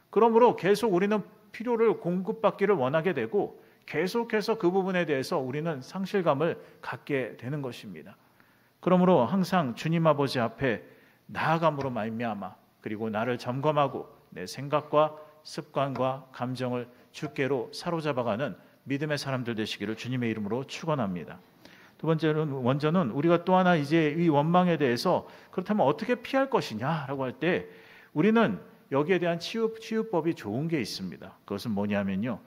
그러므로 계속 우리는 필요를 공급받기를 원하게 되고 계속해서 그 부분에 대해서 우리는 상실감을 갖게 되는 것입니다. 그러므로 항상 주님 아버지 앞에 나아감으로 말미암아 그리고 나를 점검하고 내 생각과 습관과 감정을 주께로 사로잡아가는 믿음의 사람들 되시기를 주님의 이름으로 축원합니다. 두 번째는 먼저는 우리가 또 하나 이제 이 원망에 대해서 그렇다면 어떻게 피할 것이냐라고 할 때 우리는 여기에 대한 치유법이 좋은 게 있습니다. 그것은 뭐냐면요.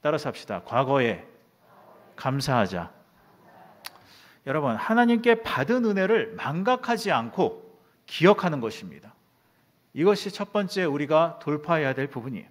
따라서 합시다. 과거에 감사하자. 여러분, 하나님께 받은 은혜를 망각하지 않고 기억하는 것입니다. 이것이 첫 번째 우리가 돌파해야 될 부분이에요.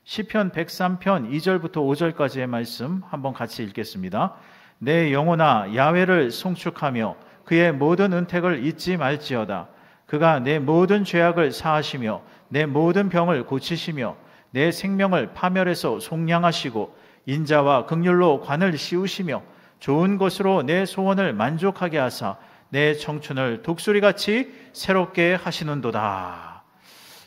시편 103편 2절부터 5절까지의 말씀 한번 같이 읽겠습니다. 내 영혼아 야훼를 송축하며 그의 모든 은택을 잊지 말지어다. 그가 내 모든 죄악을 사하시며 내 모든 병을 고치시며 내 생명을 파멸해서 속량하시고 인자와 긍휼로 관을 씌우시며 좋은 것으로 내 소원을 만족하게 하사 내 청춘을 독수리같이 새롭게 하시는도다.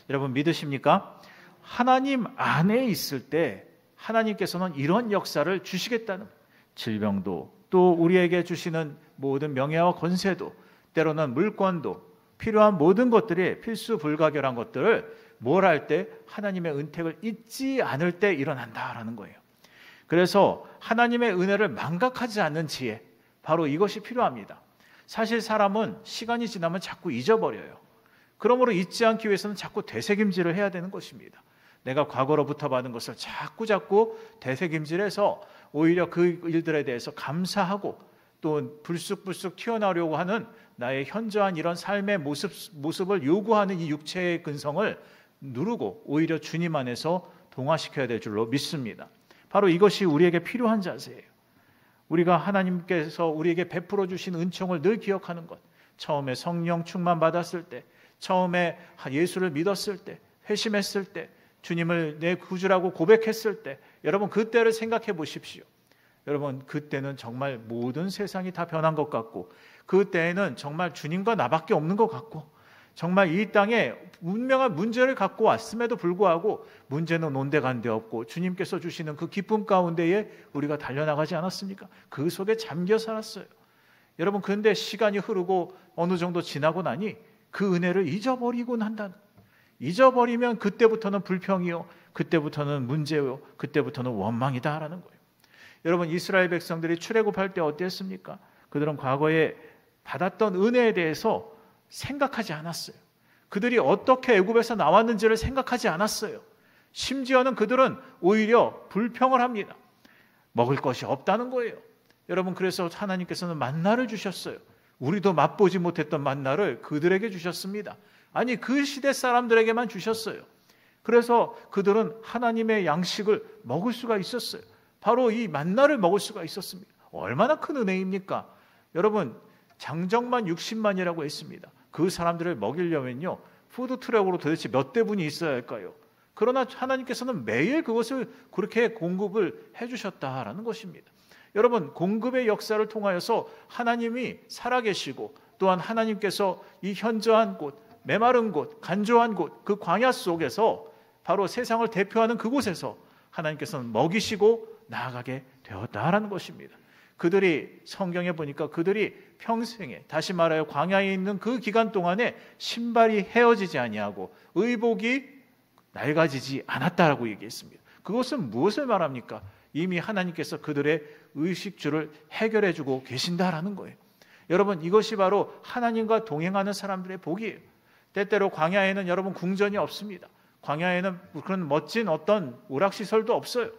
여러분 믿으십니까? 하나님 안에 있을 때 하나님께서는 이런 역사를 주시겠다는, 질병도 또 우리에게 주시는 모든 명예와 권세도 때로는 물권도 필요한 모든 것들이 필수 불가결한 것들을 뭘 할 때? 하나님의 은택을 잊지 않을 때 일어난다라는 거예요. 그래서 하나님의 은혜를 망각하지 않는 지혜, 바로 이것이 필요합니다. 사실 사람은 시간이 지나면 자꾸 잊어버려요. 그러므로 잊지 않기 위해서는 자꾸 되새김질을 해야 되는 것입니다. 내가 과거로부터 받은 것을 자꾸 되새김질해서 오히려 그 일들에 대해서 감사하고 또 불쑥불쑥 튀어나오려고 하는 나의 현저한 이런 삶의 모습을 요구하는 이 육체의 근성을 누르고 오히려 주님 안에서 동화시켜야 될 줄로 믿습니다. 바로 이것이 우리에게 필요한 자세예요. 우리가 하나님께서 우리에게 베풀어 주신 은총을 늘 기억하는 것, 처음에 성령 충만 받았을 때, 처음에 예수를 믿었을 때, 회심했을 때, 주님을 내 구주라고 고백했을 때, 여러분 그때를 생각해 보십시오. 여러분 그때는 정말 모든 세상이 다 변한 것 같고, 그때에는 정말 주님과 나밖에 없는 것 같고, 정말 이 땅에 분명한 문제를 갖고 왔음에도 불구하고 문제는 온데간데 없고 주님께서 주시는 그 기쁨 가운데에 우리가 달려나가지 않았습니까? 그 속에 잠겨 살았어요. 여러분 그런데 시간이 흐르고 어느 정도 지나고 나니 그 은혜를 잊어버리곤 한다는, 잊어버리면 그때부터는 불평이요, 그때부터는 문제요, 그때부터는 원망이다라는 거예요. 여러분 이스라엘 백성들이 출애굽할 때 어땠습니까? 그들은 과거에 받았던 은혜에 대해서 생각하지 않았어요. 그들이 어떻게 애굽에서 나왔는지를 생각하지 않았어요. 심지어는 그들은 오히려 불평을 합니다. 먹을 것이 없다는 거예요. 여러분 그래서 하나님께서는 만나를 주셨어요. 우리도 맛보지 못했던 만나를 그들에게 주셨습니다. 아니 그 시대 사람들에게만 주셨어요. 그래서 그들은 하나님의 양식을 먹을 수가 있었어요. 바로 이 만나를 먹을 수가 있었습니다. 얼마나 큰 은혜입니까? 여러분 장정만 60만이라고 했습니다. 그 사람들을 먹이려면요 푸드트럭으로 도대체 몇 대분이 있어야 할까요? 그러나 하나님께서는 매일 그것을 그렇게 공급을 해주셨다라는 것입니다. 여러분 공급의 역사를 통하여서 하나님이 살아계시고 또한 하나님께서 이 현저한 곳, 메마른 곳, 간조한 곳, 그 광야 속에서 바로 세상을 대표하는 그곳에서 하나님께서는 먹이시고 나아가게 되었다라는 것입니다. 그들이 성경에 보니까 그들이 평생에, 다시 말하여 광야에 있는 그 기간 동안에 신발이 헤어지지 아니하고 의복이 낡아지지 않았다라고 얘기했습니다. 그것은 무엇을 말합니까? 이미 하나님께서 그들의 의식주를 해결해 주고 계신다라는 거예요. 여러분 이것이 바로 하나님과 동행하는 사람들의 복이에요. 때때로 광야에는 여러분 궁전이 없습니다. 광야에는 그런 멋진 어떤 오락시설도 없어요.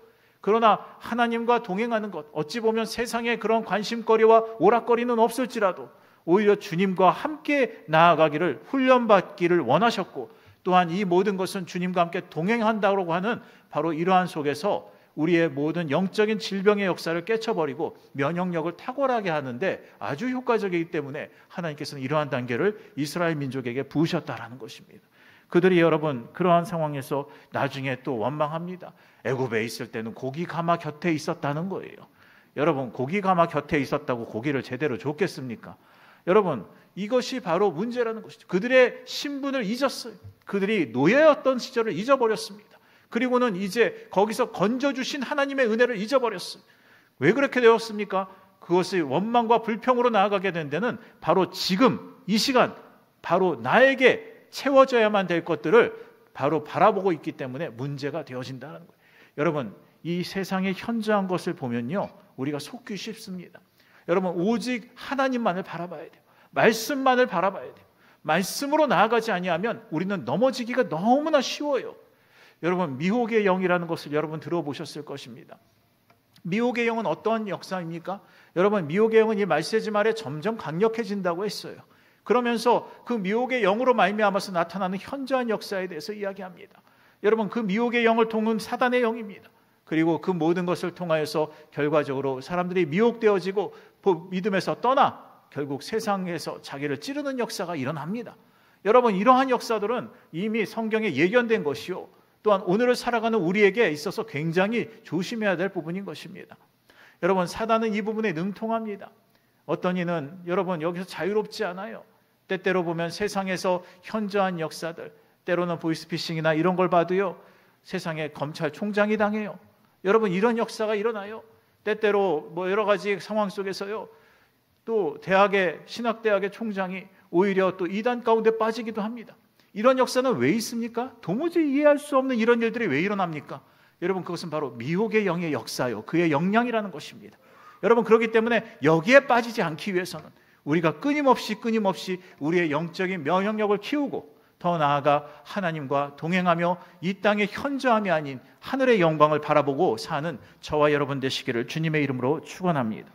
그러나 하나님과 동행하는 것, 어찌 보면 세상에 그런 관심거리와 오락거리는 없을지라도 오히려 주님과 함께 나아가기를 훈련받기를 원하셨고, 또한 이 모든 것은 주님과 함께 동행한다고 하는 바로 이러한 속에서 우리의 모든 영적인 질병의 역사를 깨쳐버리고 면역력을 탁월하게 하는데 아주 효과적이기 때문에 하나님께서는 이러한 단계를 이스라엘 민족에게 부으셨다라는 것입니다. 그들이 여러분 그러한 상황에서 나중에 또 원망합니다. 애굽에 있을 때는 고기 가마 곁에 있었다는 거예요. 여러분 고기 가마 곁에 있었다고 고기를 제대로 줬겠습니까? 여러분 이것이 바로 문제라는 것이죠. 그들의 신분을 잊었어요. 그들이 노예였던 시절을 잊어버렸습니다. 그리고는 이제 거기서 건져주신 하나님의 은혜를 잊어버렸어요. 왜 그렇게 되었습니까? 그것이 원망과 불평으로 나아가게 된 데는 바로 지금 이 시간 바로 나에게 채워져야만 될 것들을 바로 바라보고 있기 때문에 문제가 되어진다는 거예요. 여러분 이 세상의 현저한 것을 보면요 우리가 속기 쉽습니다. 여러분 오직 하나님만을 바라봐야 돼요. 말씀만을 바라봐야 돼요. 말씀으로 나아가지 아니하면 우리는 넘어지기가 너무나 쉬워요. 여러분 미혹의 영이라는 것을 여러분 들어보셨을 것입니다. 미혹의 영은 어떤 역사입니까? 여러분 미혹의 영은 이 말세지 말에 점점 강력해진다고 했어요. 그러면서 그 미혹의 영으로 말미암아서 나타나는 현저한 역사에 대해서 이야기합니다. 여러분 그 미혹의 영을 통한 사단의 영입니다. 그리고 그 모든 것을 통하여서 결과적으로 사람들이 미혹되어지고 믿음에서 떠나 결국 세상에서 자기를 찌르는 역사가 일어납니다. 여러분 이러한 역사들은 이미 성경에 예견된 것이요 또한 오늘을 살아가는 우리에게 있어서 굉장히 조심해야 될 부분인 것입니다. 여러분 사단은 이 부분에 능통합니다. 어떤 이는 여러분 여기서 자유롭지 않아요. 때때로 보면 세상에서 현저한 역사들, 때로는 보이스피싱이나 이런 걸 봐도요 세상에 검찰총장이 당해요. 여러분 이런 역사가 일어나요. 때때로 여러 가지 상황 속에서요 또 신학대학의 총장이 오히려 또 이단 가운데 빠지기도 합니다. 이런 역사는 왜 있습니까? 도무지 이해할 수 없는 이런 일들이 왜 일어납니까? 여러분, 그것은 바로 미혹의 영의 역사요, 그의 역량이라는 것입니다. 여러분, 그렇기 때문에 여기에 빠지지 않기 위해서는 우리가 끊임없이 우리의 영적인 면역력을 키우고 더 나아가 하나님과 동행하며 이 땅의 현저함이 아닌 하늘의 영광을 바라보고 사는 저와 여러분 되시기를 주님의 이름으로 축원합니다.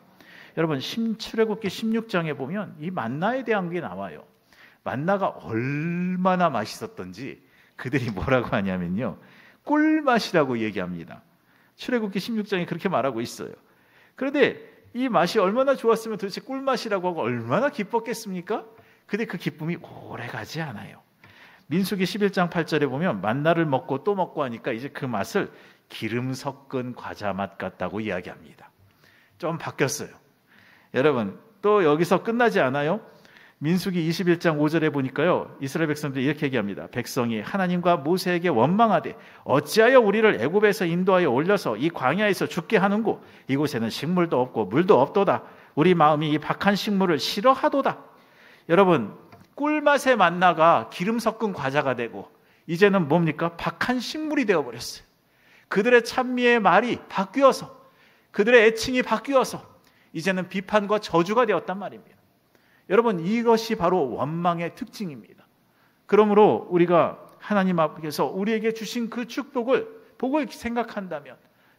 여러분, 출애굽기 16장에 보면 이 만나에 대한 게 나와요. 만나가 얼마나 맛있었던지 그들이 뭐라고 하냐면요, 꿀맛이라고 얘기합니다. 출애굽기 16장에 그렇게 말하고 있어요. 그런데 이 맛이 얼마나 좋았으면 도대체 꿀맛이라고 하고 얼마나 기뻤겠습니까? 근데 그 기쁨이 오래가지 않아요. 민수기 11장 8절에 보면 만나를 먹고 또 먹고 하니까 이제 그 맛을 기름 섞은 과자 맛 같다고 이야기합니다. 좀 바뀌었어요. 여러분, 또 여기서 끝나지 않아요. 민수기 21장 5절에 보니까요, 이스라엘 백성들이 이렇게 얘기합니다. 백성이 하나님과 모세에게 원망하되 어찌하여 우리를 애굽에서 인도하여 올려서 이 광야에서 죽게 하는고 이곳에는 식물도 없고 물도 없도다. 우리 마음이 이 박한 식물을 싫어하도다. 여러분, 꿀맛의 만나가 기름 섞은 과자가 되고 이제는 뭡니까? 박한 식물이 되어버렸어요. 그들의 찬미의 말이 바뀌어서, 그들의 애칭이 바뀌어서 이제는 비판과 저주가 되었단 말입니다. 여러분, 이것이 바로 원망의 특징입니다. 그러므로 우리가 하나님 앞에서 우리에게 주신 그 축복을 생각한다면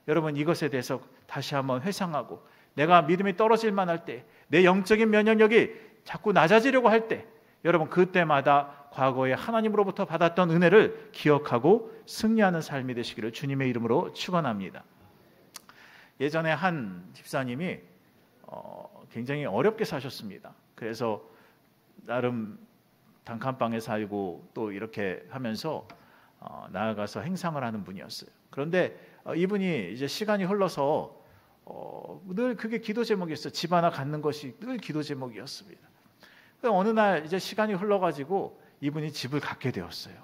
여러분, 이것에 대해서 다시 한번 회상하고 내가 믿음이 떨어질 만할 때, 내 영적인 면역력이 자꾸 낮아지려고 할 때, 여러분, 그때마다 과거에 하나님으로부터 받았던 은혜를 기억하고 승리하는 삶이 되시기를 주님의 이름으로 축원합니다. 예전에 한 집사님이 굉장히 어렵게 사셨습니다. 그래서 나름 단칸방에 살고 또 이렇게 하면서 나아가서 행상을 하는 분이었어요. 그런데 이분이 이제 시간이 흘러서 늘 그게 기도 제목이었어요. 집 하나 갖는 것이 늘 기도 제목이었습니다. 어느 날 이제 시간이 흘러가지고 이분이 집을 갖게 되었어요.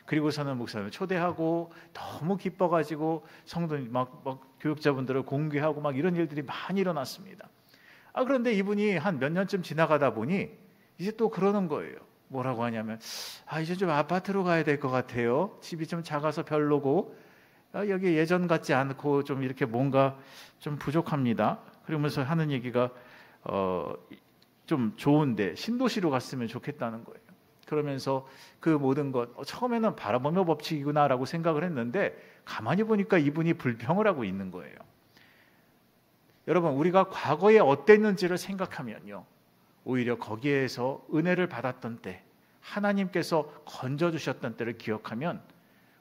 그리고서는 목사님을 초대하고 너무 기뻐가지고 성도님 막 교육자분들을 공개하고 막 이런 일들이 많이 일어났습니다. 그런데 이분이 한 몇 년쯤 지나가다 보니 이제 또 그러는 거예요. 뭐라고 하냐면, 이제 좀 아파트로 가야 될 것 같아요. 집이 좀 작아서 별로고 여기 예전 같지 않고 좀 이렇게 뭔가 좀 부족합니다. 그러면서 하는 얘기가 좀 좋은데 신도시로 갔으면 좋겠다는 거예요. 그러면서 그 모든 것 처음에는 바라보며 법칙이구나라고 생각을 했는데 가만히 보니까 이분이 불평을 하고 있는 거예요. 여러분, 우리가 과거에 어땠는지를 생각하면요, 오히려 거기에서 은혜를 받았던 때, 하나님께서 건져주셨던 때를 기억하면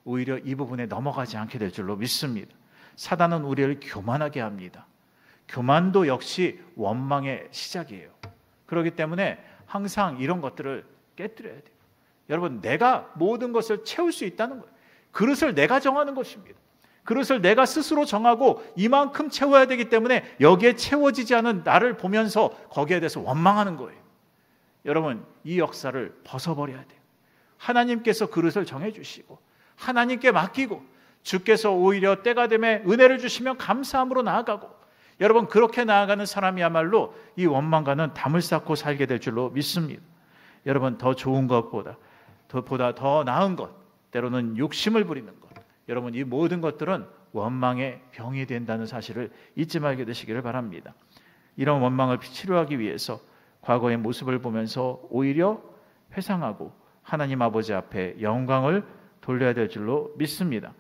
오히려 이 부분에 넘어가지 않게 될 줄로 믿습니다. 사단은 우리를 교만하게 합니다. 교만도 역시 원망의 시작이에요. 그렇기 때문에 항상 이런 것들을 깨뜨려야 돼요. 여러분, 내가 모든 것을 채울 수 있다는 거예요. 그릇을 내가 정하는 것입니다. 그릇을 내가 스스로 정하고 이만큼 채워야 되기 때문에 여기에 채워지지 않은 나를 보면서 거기에 대해서 원망하는 거예요. 여러분, 이 역사를 벗어버려야 돼요. 하나님께서 그릇을 정해주시고 하나님께 맡기고 주께서 오히려 때가 되면 은혜를 주시면 감사함으로 나아가고, 여러분, 그렇게 나아가는 사람이야말로 이 원망과는 담을 쌓고 살게 될 줄로 믿습니다. 여러분, 더 좋은 것보다 더 나은 것, 때로는 욕심을 부리는 것, 여러분, 이 모든 것들은 원망의 병이 된다는 사실을 잊지 말게 되시기를 바랍니다. 이런 원망을 치료하기 위해서 과거의 모습을 보면서 오히려 회상하고 하나님 아버지 앞에 영광을 돌려야 될 줄로 믿습니다.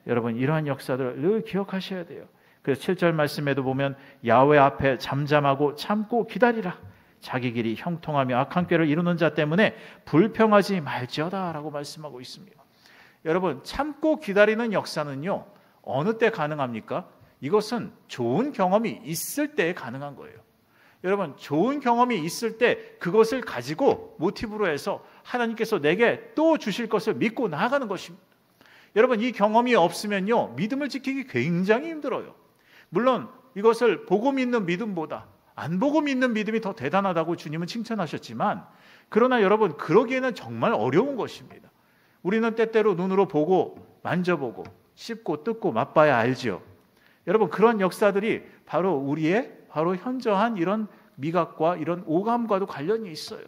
여러분, 이러한 역사들을 늘 기억하셔야 돼요. 그래서 7절 말씀에도 보면 야훼 앞에 잠잠하고 참고 기다리라. 자기 길이 형통하며 악한 꾀를 이루는 자 때문에 불평하지 말지어다라고 말씀하고 있습니다. 여러분, 참고 기다리는 역사는요, 어느 때 가능합니까? 이것은 좋은 경험이 있을 때 가능한 거예요. 여러분, 좋은 경험이 있을 때 그것을 가지고 모티브로 해서 하나님께서 내게 또 주실 것을 믿고 나아가는 것입니다. 여러분, 이 경험이 없으면요, 믿음을 지키기 굉장히 힘들어요. 물론 이것을 보고 믿는 믿음보다 안 보고 믿는 믿음이 더 대단하다고 주님은 칭찬하셨지만, 그러나 여러분, 그러기에는 정말 어려운 것입니다. 우리는 때때로 눈으로 보고 만져보고 씹고 뜯고 맛봐야 알지요. 여러분, 그런 역사들이 바로 우리의 바로 현저한 이런 미각과 이런 오감과도 관련이 있어요.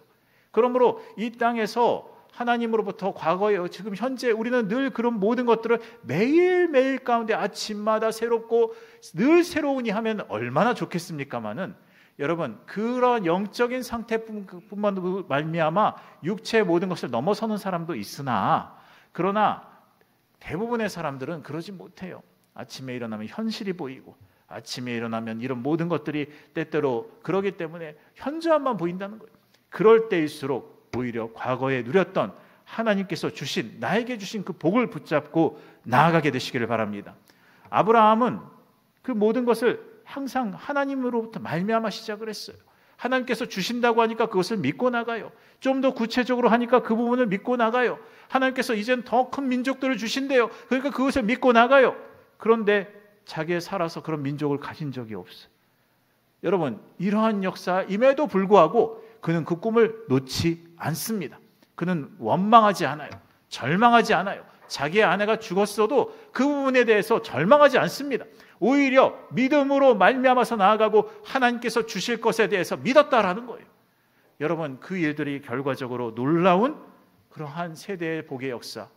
그러므로 이 땅에서 하나님으로부터 과거에 지금 현재 우리는 늘 그런 모든 것들을 매일매일 가운데 아침마다 새롭고 늘 새로우니 하면 얼마나 좋겠습니까마는 여러분 그런 영적인 상태뿐만 말미암아 육체의 모든 것을 넘어서는 사람도 있으나 그러나 대부분의 사람들은 그러지 못해요. 아침에 일어나면 현실이 보이고 아침에 일어나면 이런 모든 것들이 때때로 그러기 때문에 현저함만 보인다는 거예요. 그럴 때일수록 오히려 과거에 누렸던 하나님께서 주신 나에게 주신 그 복을 붙잡고 나아가게 되시기를 바랍니다. 아브라함은 그 모든 것을 항상 하나님으로부터 말미암아 시작을 했어요. 하나님께서 주신다고 하니까 그것을 믿고 나가요. 좀 더 구체적으로 하니까 그 부분을 믿고 나가요. 하나님께서 이젠 더 큰 민족들을 주신대요. 그러니까 그것을 믿고 나가요. 그런데 자기에 살아서 그런 민족을 가진 적이 없어요. 여러분 이러한 역사임에도 불구하고 그는 그 꿈을 놓지 않습니다. 그는 원망하지 않아요. 절망하지 않아요. 자기의 아내가 죽었어도 그 부분에 대해서 절망하지 않습니다. 오히려 믿음으로 말미암아서 나아가고 하나님께서 주실 것에 대해서 믿었다라는 거예요. 여러분 그 일들이 결과적으로 놀라운 그러한 세대의 복의 역사,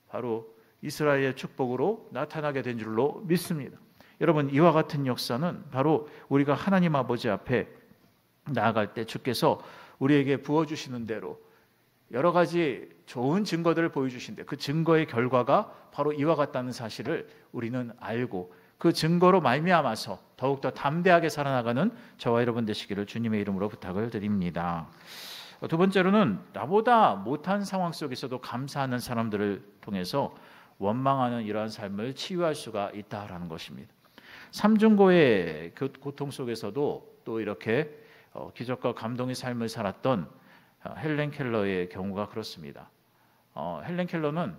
바로 이스라엘의 축복으로 나타나게 된 줄로 믿습니다. 여러분 이와 같은 역사는 바로 우리가 하나님 아버지 앞에 나아갈 때 주께서 우리에게 부어주시는 대로 여러 가지 좋은 증거들을 보여주신데 그 증거의 결과가 바로 이와 같다는 사실을 우리는 알고 그 증거로 말미암아서 더욱더 담대하게 살아나가는 저와 여러분 되시기를 주님의 이름으로 부탁을 드립니다. 두 번째로는 나보다 못한 상황 속에서도 감사하는 사람들을 통해서 원망하는 이러한 삶을 치유할 수가 있다라는 것입니다. 삼중고의 고통 속에서도 또 이렇게 기적과 감동의 삶을 살았던 헬렌 켈러의 경우가 그렇습니다. 헬렌 켈러는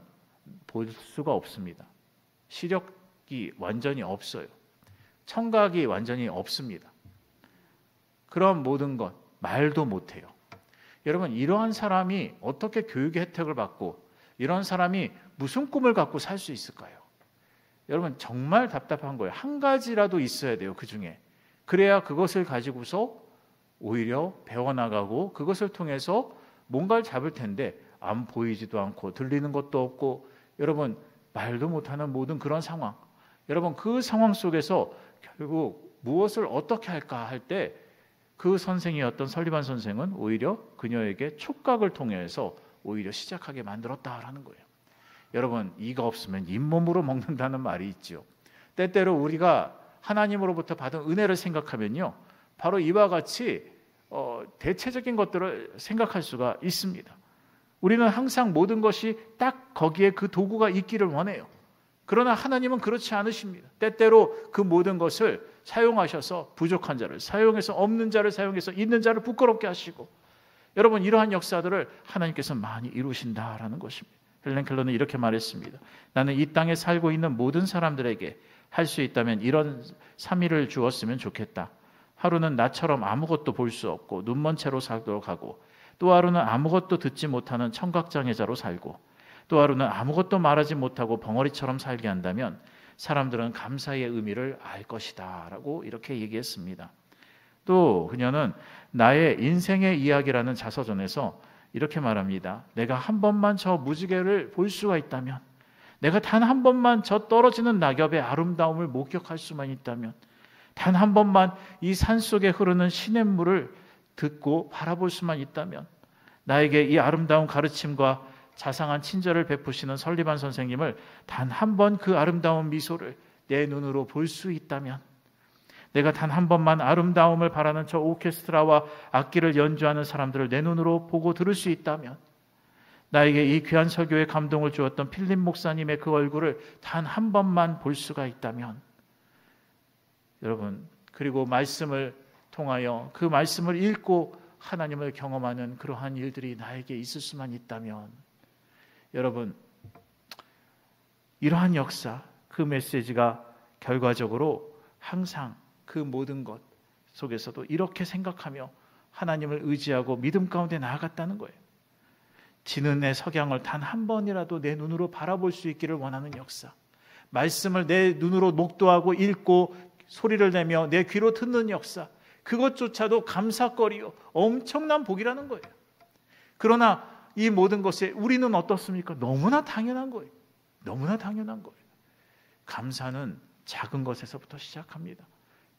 볼 수가 없습니다. 시력이 완전히 없어요. 청각이 완전히 없습니다. 그런 모든 것 말도 못해요. 여러분 이러한 사람이 어떻게 교육의 혜택을 받고 이런 사람이 무슨 꿈을 갖고 살 수 있을까요? 여러분 정말 답답한 거예요. 한 가지라도 있어야 돼요. 그 중에. 그래야 그것을 가지고서 오히려 배워나가고 그것을 통해서 뭔가를 잡을 텐데 안 보이지도 않고 들리는 것도 없고 여러분 말도 못하는 모든 그런 상황, 여러분 그 상황 속에서 결국 무엇을 어떻게 할까 할 때 그 선생이었던 설리반 선생은 오히려 그녀에게 촉각을 통해서 오히려 시작하게 만들었다라는 거예요. 여러분 이가 없으면 잇몸으로 먹는다는 말이 있죠. 때때로 우리가 하나님으로부터 받은 은혜를 생각하면요 바로 이와 같이 대체적인 것들을 생각할 수가 있습니다. 우리는 항상 모든 것이 딱 거기에 그 도구가 있기를 원해요. 그러나 하나님은 그렇지 않으십니다. 때때로 그 모든 것을 사용하셔서 부족한 자를 사용해서 없는 자를 사용해서 있는 자를 부끄럽게 하시고 여러분 이러한 역사들을 하나님께서 많이 이루신다라는 것입니다. 헬렌 켈러는 이렇게 말했습니다. 나는 이 땅에 살고 있는 모든 사람들에게 할 수 있다면 이런 3일을 주었으면 좋겠다. 하루는 나처럼 아무것도 볼 수 없고 눈먼 채로 살도록 하고 또 하루는 아무것도 듣지 못하는 청각장애자로 살고 또 하루는 아무것도 말하지 못하고 벙어리처럼 살게 한다면 사람들은 감사의 의미를 알 것이다 라고 이렇게 얘기했습니다. 또 그녀는 나의 인생의 이야기라는 자서전에서 이렇게 말합니다. 내가 한 번만 저 무지개를 볼 수가 있다면, 내가 단 한 번만 저 떨어지는 낙엽의 아름다움을 목격할 수만 있다면, 단 한 번만 이 산속에 흐르는 시냇물을 듣고 바라볼 수만 있다면, 나에게 이 아름다운 가르침과 자상한 친절을 베푸시는 설리반 선생님을 단 한 번 그 아름다운 미소를 내 눈으로 볼 수 있다면, 내가 단 한 번만 아름다움을 바라는 저 오케스트라와 악기를 연주하는 사람들을 내 눈으로 보고 들을 수 있다면, 나에게 이 귀한 설교에 감동을 주었던 필립 목사님의 그 얼굴을 단 한 번만 볼 수가 있다면, 여러분, 그리고 말씀을 통하여 그 말씀을 읽고 하나님을 경험하는 그러한 일들이 나에게 있을 수만 있다면, 여러분, 이러한 역사, 그 메시지가 결과적으로 항상 그 모든 것 속에서도 이렇게 생각하며 하나님을 의지하고 믿음 가운데 나아갔다는 거예요. 지는 내 석양을 단 한 번이라도 내 눈으로 바라볼 수 있기를 원하는 역사, 말씀을 내 눈으로 목도하고 읽고 소리를 내며 내 귀로 듣는 역사, 그것조차도 감사거리요 엄청난 복이라는 거예요. 그러나 이 모든 것에 우리는 어떻습니까? 너무나 당연한 거예요. 너무나 당연한 거예요. 감사는 작은 것에서부터 시작합니다.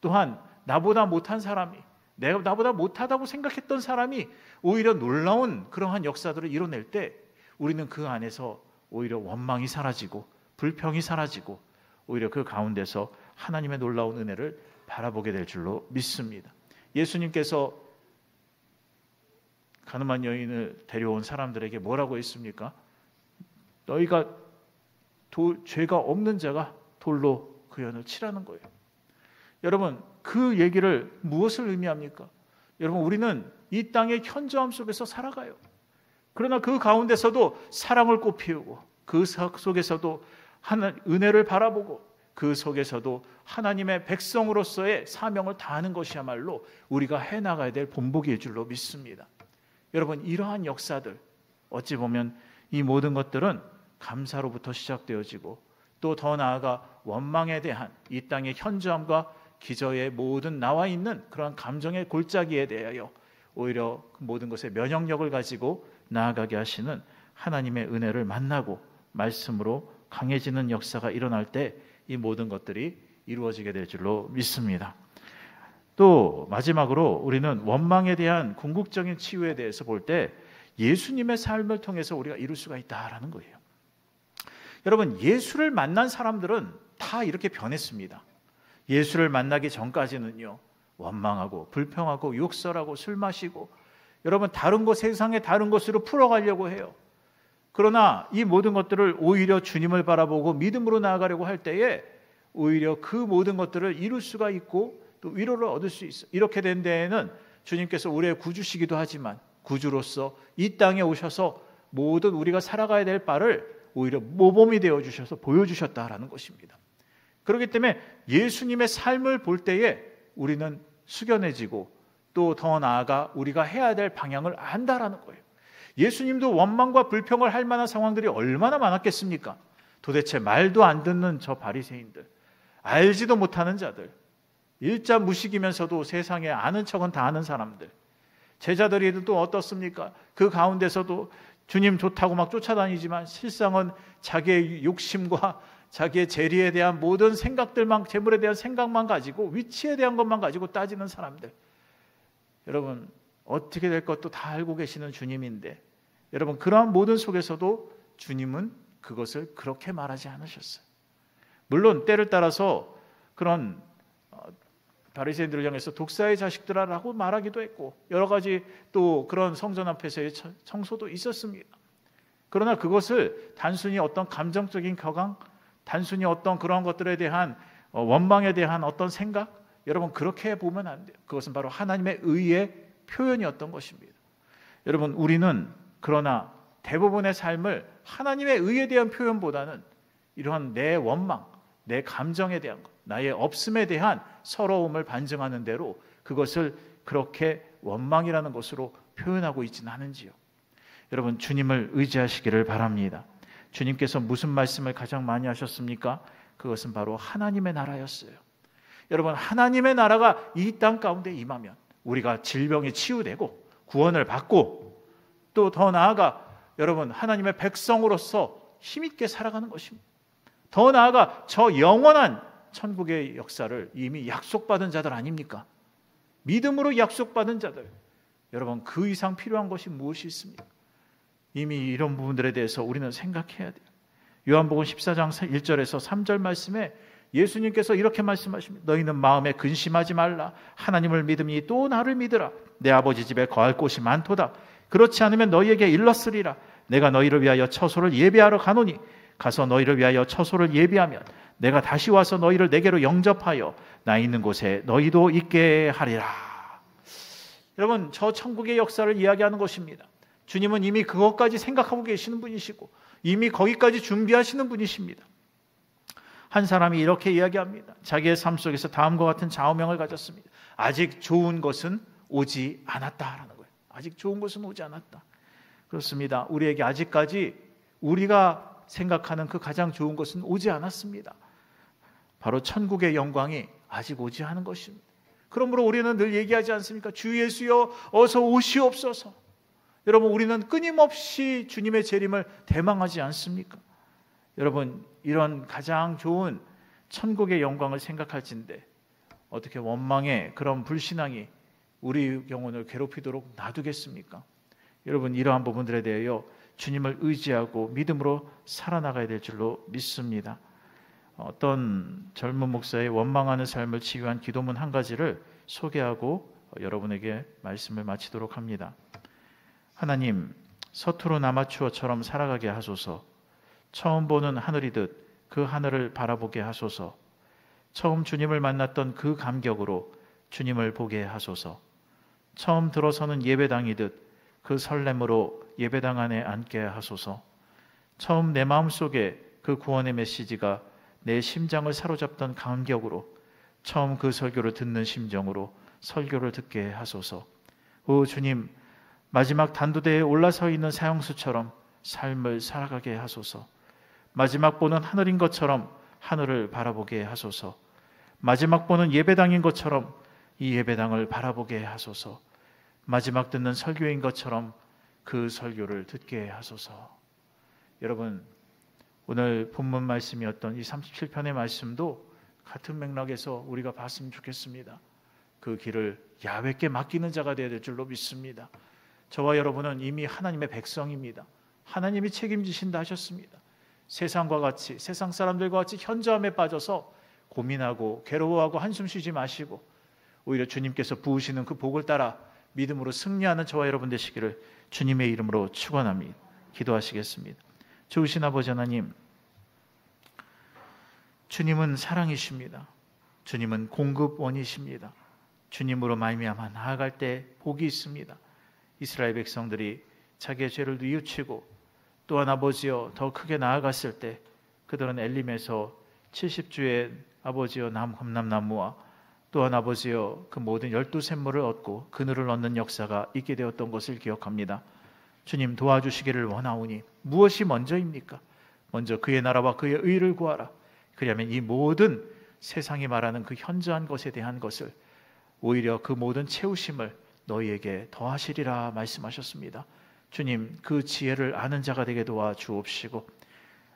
또한 나보다 못한 사람이, 내가 나보다 못하다고 생각했던 사람이 오히려 놀라운 그러한 역사들을 이뤄낼 때 우리는 그 안에서 오히려 원망이 사라지고 불평이 사라지고 오히려 그 가운데서 하나님의 놀라운 은혜를 바라보게 될 줄로 믿습니다. 예수님께서 가늠한 여인을 데려온 사람들에게 뭐라고 했습니까? 너희가 죄가 없는 자가 돌로 그 여인을 치라는 거예요. 여러분, 그 얘기를 무엇을 의미합니까? 여러분, 우리는 이 땅의 현저함 속에서 살아가요. 그러나 그 가운데서도 사랑을 꽃피우고 그 속에서도 은혜를 바라보고 그 속에서도 하나님의 백성으로서의 사명을 다하는 것이야말로 우리가 해나가야 될 본보기일 줄로 믿습니다. 여러분, 이러한 역사들, 어찌 보면 이 모든 것들은 감사로부터 시작되어지고 또 더 나아가 원망에 대한 이 땅의 현저함과 기저에 모든 나와 있는 그러한 감정의 골짜기에 대하여 오히려 그 모든 것에 면역력을 가지고 나아가게 하시는 하나님의 은혜를 만나고 말씀으로 강해지는 역사가 일어날 때 이 모든 것들이 이루어지게 될 줄로 믿습니다. 또 마지막으로 우리는 원망에 대한 궁극적인 치유에 대해서 볼 때 예수님의 삶을 통해서 우리가 이룰 수가 있다라는 거예요. 여러분, 예수를 만난 사람들은 다 이렇게 변했습니다. 예수를 만나기 전까지는요, 원망하고 불평하고 욕설하고 술 마시고 여러분 다른 것, 세상의 다른 것으로 풀어가려고 해요. 그러나 이 모든 것들을 오히려 주님을 바라보고 믿음으로 나아가려고 할 때에 오히려 그 모든 것들을 이룰 수가 있고 또 위로를 얻을 수 있어요. 이렇게 된 데에는 주님께서 우리의 구주시기도 하지만 구주로서 이 땅에 오셔서 모든 우리가 살아가야 될 바를 오히려 모범이 되어주셔서 보여주셨다라는 것입니다. 그렇기 때문에 예수님의 삶을 볼 때에 우리는 숙연해지고 또 더 나아가 우리가 해야 될 방향을 안다라는 거예요. 예수님도 원망과 불평을 할 만한 상황들이 얼마나 많았겠습니까? 도대체 말도 안 듣는 저 바리새인들, 알지도 못하는 자들, 일자 무식이면서도 세상에 아는 척은 다 아는 사람들, 제자들이 또 어떻습니까? 그 가운데서도 주님 좋다고 막 쫓아다니지만 실상은 자기의 욕심과 자기의 재리에 대한 모든 생각들만, 재물에 대한 생각만 가지고 위치에 대한 것만 가지고 따지는 사람들. 여러분, 어떻게 될 것도 다 알고 계시는 주님인데 여러분, 그러한 모든 속에서도 주님은 그것을 그렇게 말하지 않으셨어요. 물론 때를 따라서 그런 바리새인들을 향해서 독사의 자식들아라고 말하기도 했고 여러 가지 또 그런 성전 앞에서의 청소도 있었습니다. 그러나 그것을 단순히 어떤 감정적인 격앙, 단순히 어떤 그런 것들에 대한 원망에 대한 어떤 생각, 여러분 그렇게 보면 안 돼요. 그것은 바로 하나님의 의의 표현이었던 것입니다. 여러분, 우리는 그러나 대부분의 삶을 하나님의 의에 대한 표현보다는 이러한 내 원망, 내 감정에 대한 것, 나의 없음에 대한 서러움을 반증하는 대로 그것을 그렇게 원망이라는 것으로 표현하고 있지는 않은지요. 여러분, 주님을 의지하시기를 바랍니다. 주님께서 무슨 말씀을 가장 많이 하셨습니까? 그것은 바로 하나님의 나라였어요. 여러분, 하나님의 나라가 이 땅 가운데 임하면 우리가 질병이 치유되고 구원을 받고 또 더 나아가 여러분 하나님의 백성으로서 힘있게 살아가는 것입니다. 더 나아가 저 영원한 천국의 역사를 이미 약속받은 자들 아닙니까? 믿음으로 약속받은 자들. 여러분, 그 이상 필요한 것이 무엇이 있습니까? 이미 이런 부분들에 대해서 우리는 생각해야 돼요. 요한복음 14장 1절에서 3절 말씀에 예수님께서 이렇게 말씀하십니다. 너희는 마음에 근심하지 말라. 하나님을 믿으니 또 나를 믿으라. 내 아버지 집에 거할 곳이 많도다. 그렇지 않으면 너희에게 일렀으리라. 내가 너희를 위하여 처소를 예비하러 가노니 가서 너희를 위하여 처소를 예비하면 내가 다시 와서 너희를 내게로 영접하여 나 있는 곳에 너희도 있게 하리라. 여러분, 저 천국의 역사를 이야기하는 것입니다. 주님은 이미 그것까지 생각하고 계시는 분이시고 이미 거기까지 준비하시는 분이십니다. 한 사람이 이렇게 이야기합니다. 자기의 삶 속에서 다음과 같은 좌우명을 가졌습니다. 아직 좋은 것은 오지 않았다라는 거예요. 아직 좋은 것은 오지 않았다. 그렇습니다. 우리에게 아직까지 우리가 생각하는 그 가장 좋은 것은 오지 않았습니다. 바로 천국의 영광이 아직 오지 않은 것입니다. 그러므로 우리는 늘 얘기하지 않습니까? 주 예수여 어서 오시옵소서. 여러분, 우리는 끊임없이 주님의 재림을 대망하지 않습니까? 여러분, 이런 가장 좋은 천국의 영광을 생각할진데 어떻게 원망의 그런 불신앙이 우리 영혼을 괴롭히도록 놔두겠습니까? 여러분, 이러한 부분들에 대하여 주님을 의지하고 믿음으로 살아나가야 될 줄로 믿습니다. 어떤 젊은 목사의 원망하는 삶을 치유한 기도문 한 가지를 소개하고 여러분에게 말씀을 마치도록 합니다. 하나님, 서투른 아마추어처럼 살아가게 하소서. 처음 보는 하늘이듯 그 하늘을 바라보게 하소서. 처음 주님을 만났던 그 감격으로 주님을 보게 하소서. 처음 들어서는 예배당이듯 그 설렘으로 예배당 안에 앉게 하소서. 처음 내 마음속에 그 구원의 메시지가 내 심장을 사로잡던 감격으로 처음 그 설교를 듣는 심정으로 설교를 듣게 하소서. 오 주님, 마지막 단두대에 올라서 있는 사형수처럼 삶을 살아가게 하소서. 마지막 보는 하늘인 것처럼 하늘을 바라보게 하소서. 마지막 보는 예배당인 것처럼 이 예배당을 바라보게 하소서. 마지막 듣는 설교인 것처럼 그 설교를 듣게 하소서. 여러분, 오늘 본문 말씀이었던 이 37편의 말씀도 같은 맥락에서 우리가 봤으면 좋겠습니다. 그 길을 야훼께 맡기는 자가 되어야 될 줄로 믿습니다. 저와 여러분은 이미 하나님의 백성입니다. 하나님이 책임지신다 하셨습니다. 세상과 같이, 세상 사람들과 같이 현저함에 빠져서 고민하고 괴로워하고 한숨 쉬지 마시고 오히려 주님께서 부으시는 그 복을 따라 믿음으로 승리하는 저와 여러분 되시기를 주님의 이름으로 축원합니다. 기도하시겠습니다. 좋으신 아버지 하나님, 주님은 사랑이십니다. 주님은 공급원이십니다. 주님으로 말미암아 나아갈 때 복이 있습니다. 이스라엘 백성들이 자기의 죄를 뉘우치고 또한 아버지여 더 크게 나아갔을 때 그들은 엘림에서 70주의 아버지여 감람나무와 또한 아버지여 그 모든 12샘물을 얻고 그늘을 얻는 역사가 있게 되었던 것을 기억합니다. 주님, 도와주시기를 원하오니 무엇이 먼저입니까? 먼저 그의 나라와 그의 의를 구하라. 그러면 이 모든 세상이 말하는 그 현저한 것에 대한 것을 오히려 그 모든 채우심을 너희에게 더하시리라 말씀하셨습니다. 주님, 그 지혜를 아는 자가 되게 도와 주옵시고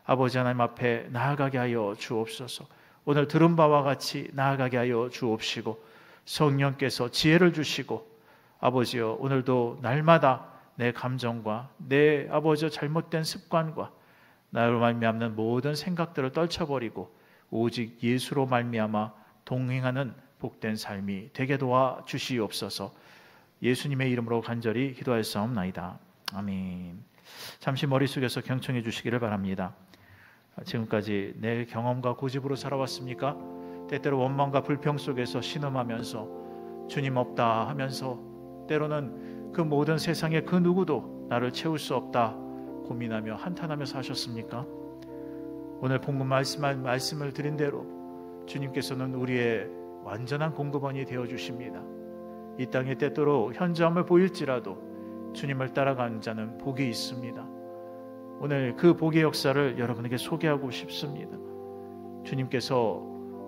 아버지 하나님 앞에 나아가게 하여 주옵소서. 오늘 들은 바와 같이 나아가게 하여 주옵시고 성령께서 지혜를 주시고 아버지여 오늘도 날마다 내 감정과 내 아버지여 잘못된 습관과 나로 말미암는 모든 생각들을 떨쳐버리고 오직 예수로 말미암아 동행하는 복된 삶이 되게 도와 주시옵소서. 예수님의 이름으로 간절히 기도하였사옵나이다. 아멘. 잠시 머리 숙여서 경청해 주시기를 바랍니다. 지금까지 내 경험과 고집으로 살아왔습니까? 때때로 원망과 불평 속에서 신음하면서 주님 없다 하면서 때로는 그 모든 세상의 그 누구도 나를 채울 수 없다 고민하며 한탄하며 사셨습니까? 오늘 본문 말씀을 드린 대로 주님께서는 우리의 완전한 공급원이 되어주십니다. 이 땅에 때때로 현저함을 보일지라도 주님을 따라가는 자는 복이 있습니다. 오늘 그 복의 역사를 여러분에게 소개하고 싶습니다. 주님께서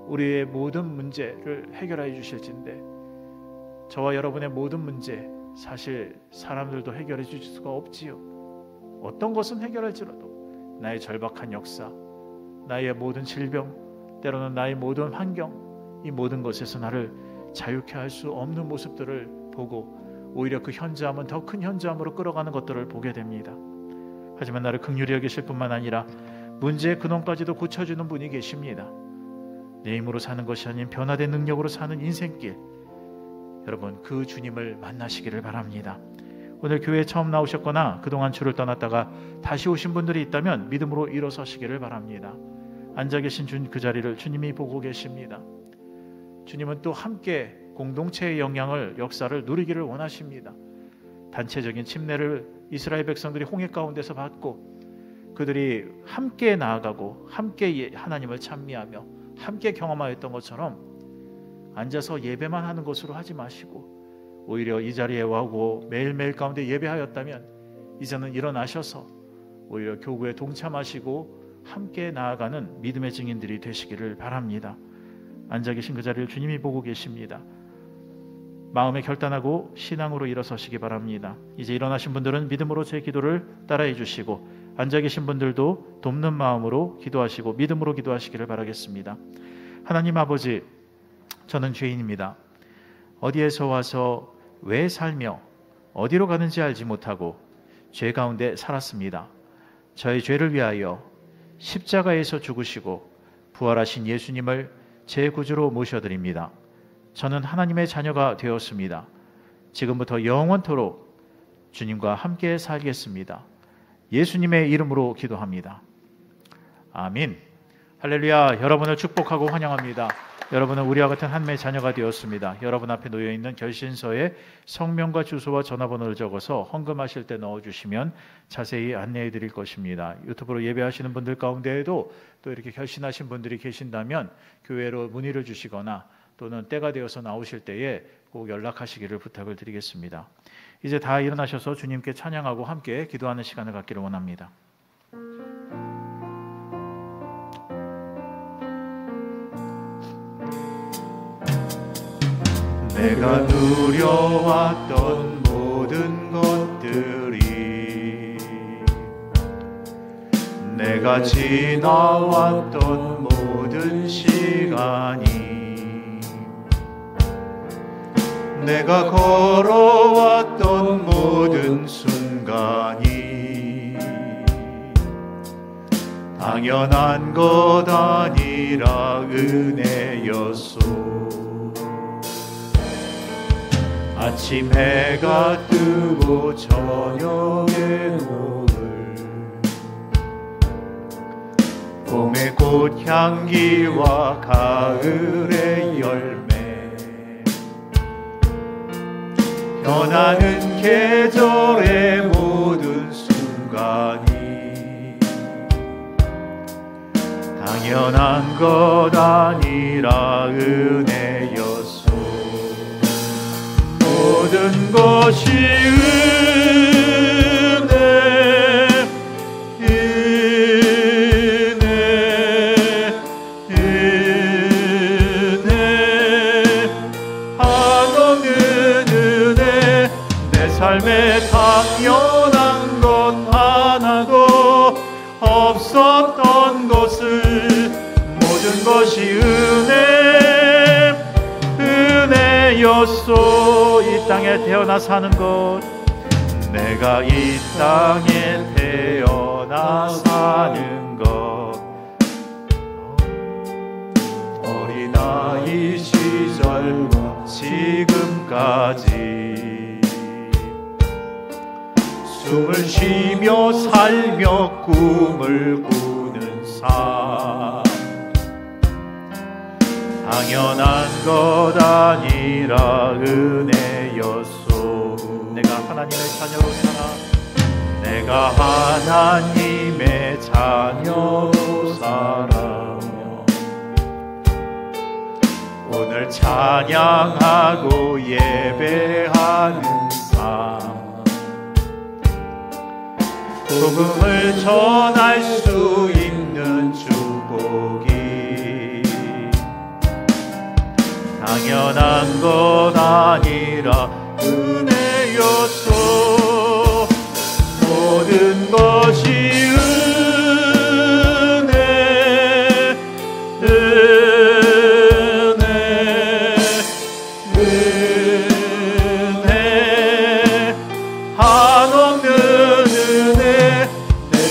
우리의 모든 문제를 해결해 주실진데 저와 여러분의 모든 문제 사실 사람들도 해결해 주실 수가 없지요. 어떤 것은 해결할지라도 나의 절박한 역사, 나의 모든 질병, 때로는 나의 모든 환경, 이 모든 것에서 나를 자유케 할 수 없는 모습들을 보고 오히려 그 현저함은 더 큰 현저함으로 끌어가는 것들을 보게 됩니다. 하지만 나를 긍휼히 여기실 뿐만 아니라 문제의 근원까지도 고쳐주는 분이 계십니다. 내 힘으로 사는 것이 아닌 변화된 능력으로 사는 인생길, 여러분 그 주님을 만나시기를 바랍니다. 오늘 교회에 처음 나오셨거나 그동안 주를 떠났다가 다시 오신 분들이 있다면 믿음으로 일어서시기를 바랍니다. 앉아 계신 그 자리를 주님이 보고 계십니다. 주님은 또 함께 공동체의 영향을, 역사를 누리기를 원하십니다. 단체적인 침례를 이스라엘 백성들이 홍해 가운데서 받고 그들이 함께 나아가고 함께 하나님을 찬미하며 함께 경험하였던 것처럼 앉아서 예배만 하는 것으로 하지 마시고 오히려 이 자리에 와고 매일매일 가운데 예배하였다면 이제는 일어나셔서 오히려 교구에 동참하시고 함께 나아가는 믿음의 증인들이 되시기를 바랍니다. 앉아 계신 그 자리를 주님이 보고 계십니다. 마음에 결단하고 신앙으로 일어서시기 바랍니다. 이제 일어나신 분들은 믿음으로 제 기도를 따라해 주시고 앉아 계신 분들도 돕는 마음으로 기도하시고 믿음으로 기도하시기를 바라겠습니다. 하나님 아버지, 저는 죄인입니다. 어디에서 와서 왜 살며 어디로 가는지 알지 못하고 죄 가운데 살았습니다. 저의 죄를 위하여 십자가에서 죽으시고 부활하신 예수님을 제 구주로 모셔드립니다. 저는 하나님의 자녀가 되었습니다. 지금부터 영원토록 주님과 함께 살겠습니다. 예수님의 이름으로 기도합니다. 아멘. 할렐루야. 여러분을 축복하고 환영합니다. 여러분은 우리와 같은 하나님의 자녀가 되었습니다. 여러분 앞에 놓여있는 결신서에 성명과 주소와 전화번호를 적어서 헌금하실 때 넣어주시면 자세히 안내해 드릴 것입니다. 유튜브로 예배하시는 분들 가운데에도 또 이렇게 결신하신 분들이 계신다면 교회로 문의를 주시거나 또는 때가 되어서 나오실 때에 꼭 연락하시기를 부탁을 드리겠습니다. 이제 다 일어나셔서 주님께 찬양하고 함께 기도하는 시간을 갖기를 원합니다. 내가 누려왔던 모든 것들이, 내가 지나왔던 모든 시간이, 내가 걸어왔던 모든 순간이 당연한 것 아니라 은혜였소. 아침 해가 뜨고 저녁에 노을, 봄의 꽃향기와 가을의 열매, 변하는 계절의 모든 순간이 당연한 것 아니라 은혜였소. 모든 것이 삶에 당연한 것 하나도 없었던 것을, 모든 것이 은혜였소. 이 땅에 태어나 사는 것, 내가 이 땅에 태어나 사는 것, 어린아이 시절과 지금까지 숨을 쉬며 살며 꿈을 꾸는 삶, 당연한 것 아니라 은혜였소. 내가 하나님의 자녀로 살아, 내가 하나님의 자녀로 살아며 오늘 찬양하고 예배하는 삶, 복음을 전할 수 있는 축복이 당연한 것 아니라 은혜였소. 모든 것이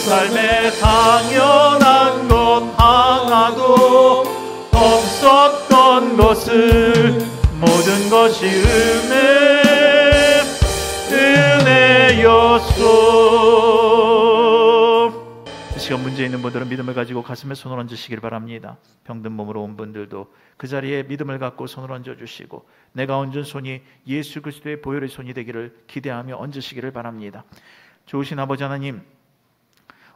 삶에 당연한 것 하나도 없었던 것을, 모든 것이 은혜였소. 이 시간 문제 있는 분들은 믿음을 가지고 가슴에 손을 얹으시길 바랍니다. 병든 몸으로 온 분들도 그 자리에 믿음을 갖고 손을 얹어주시고, 내가 얹은 손이 예수 그리스도의 보혈의 손이 되기를 기대하며 얹으시기를 바랍니다. 좋으신 아버지 하나님,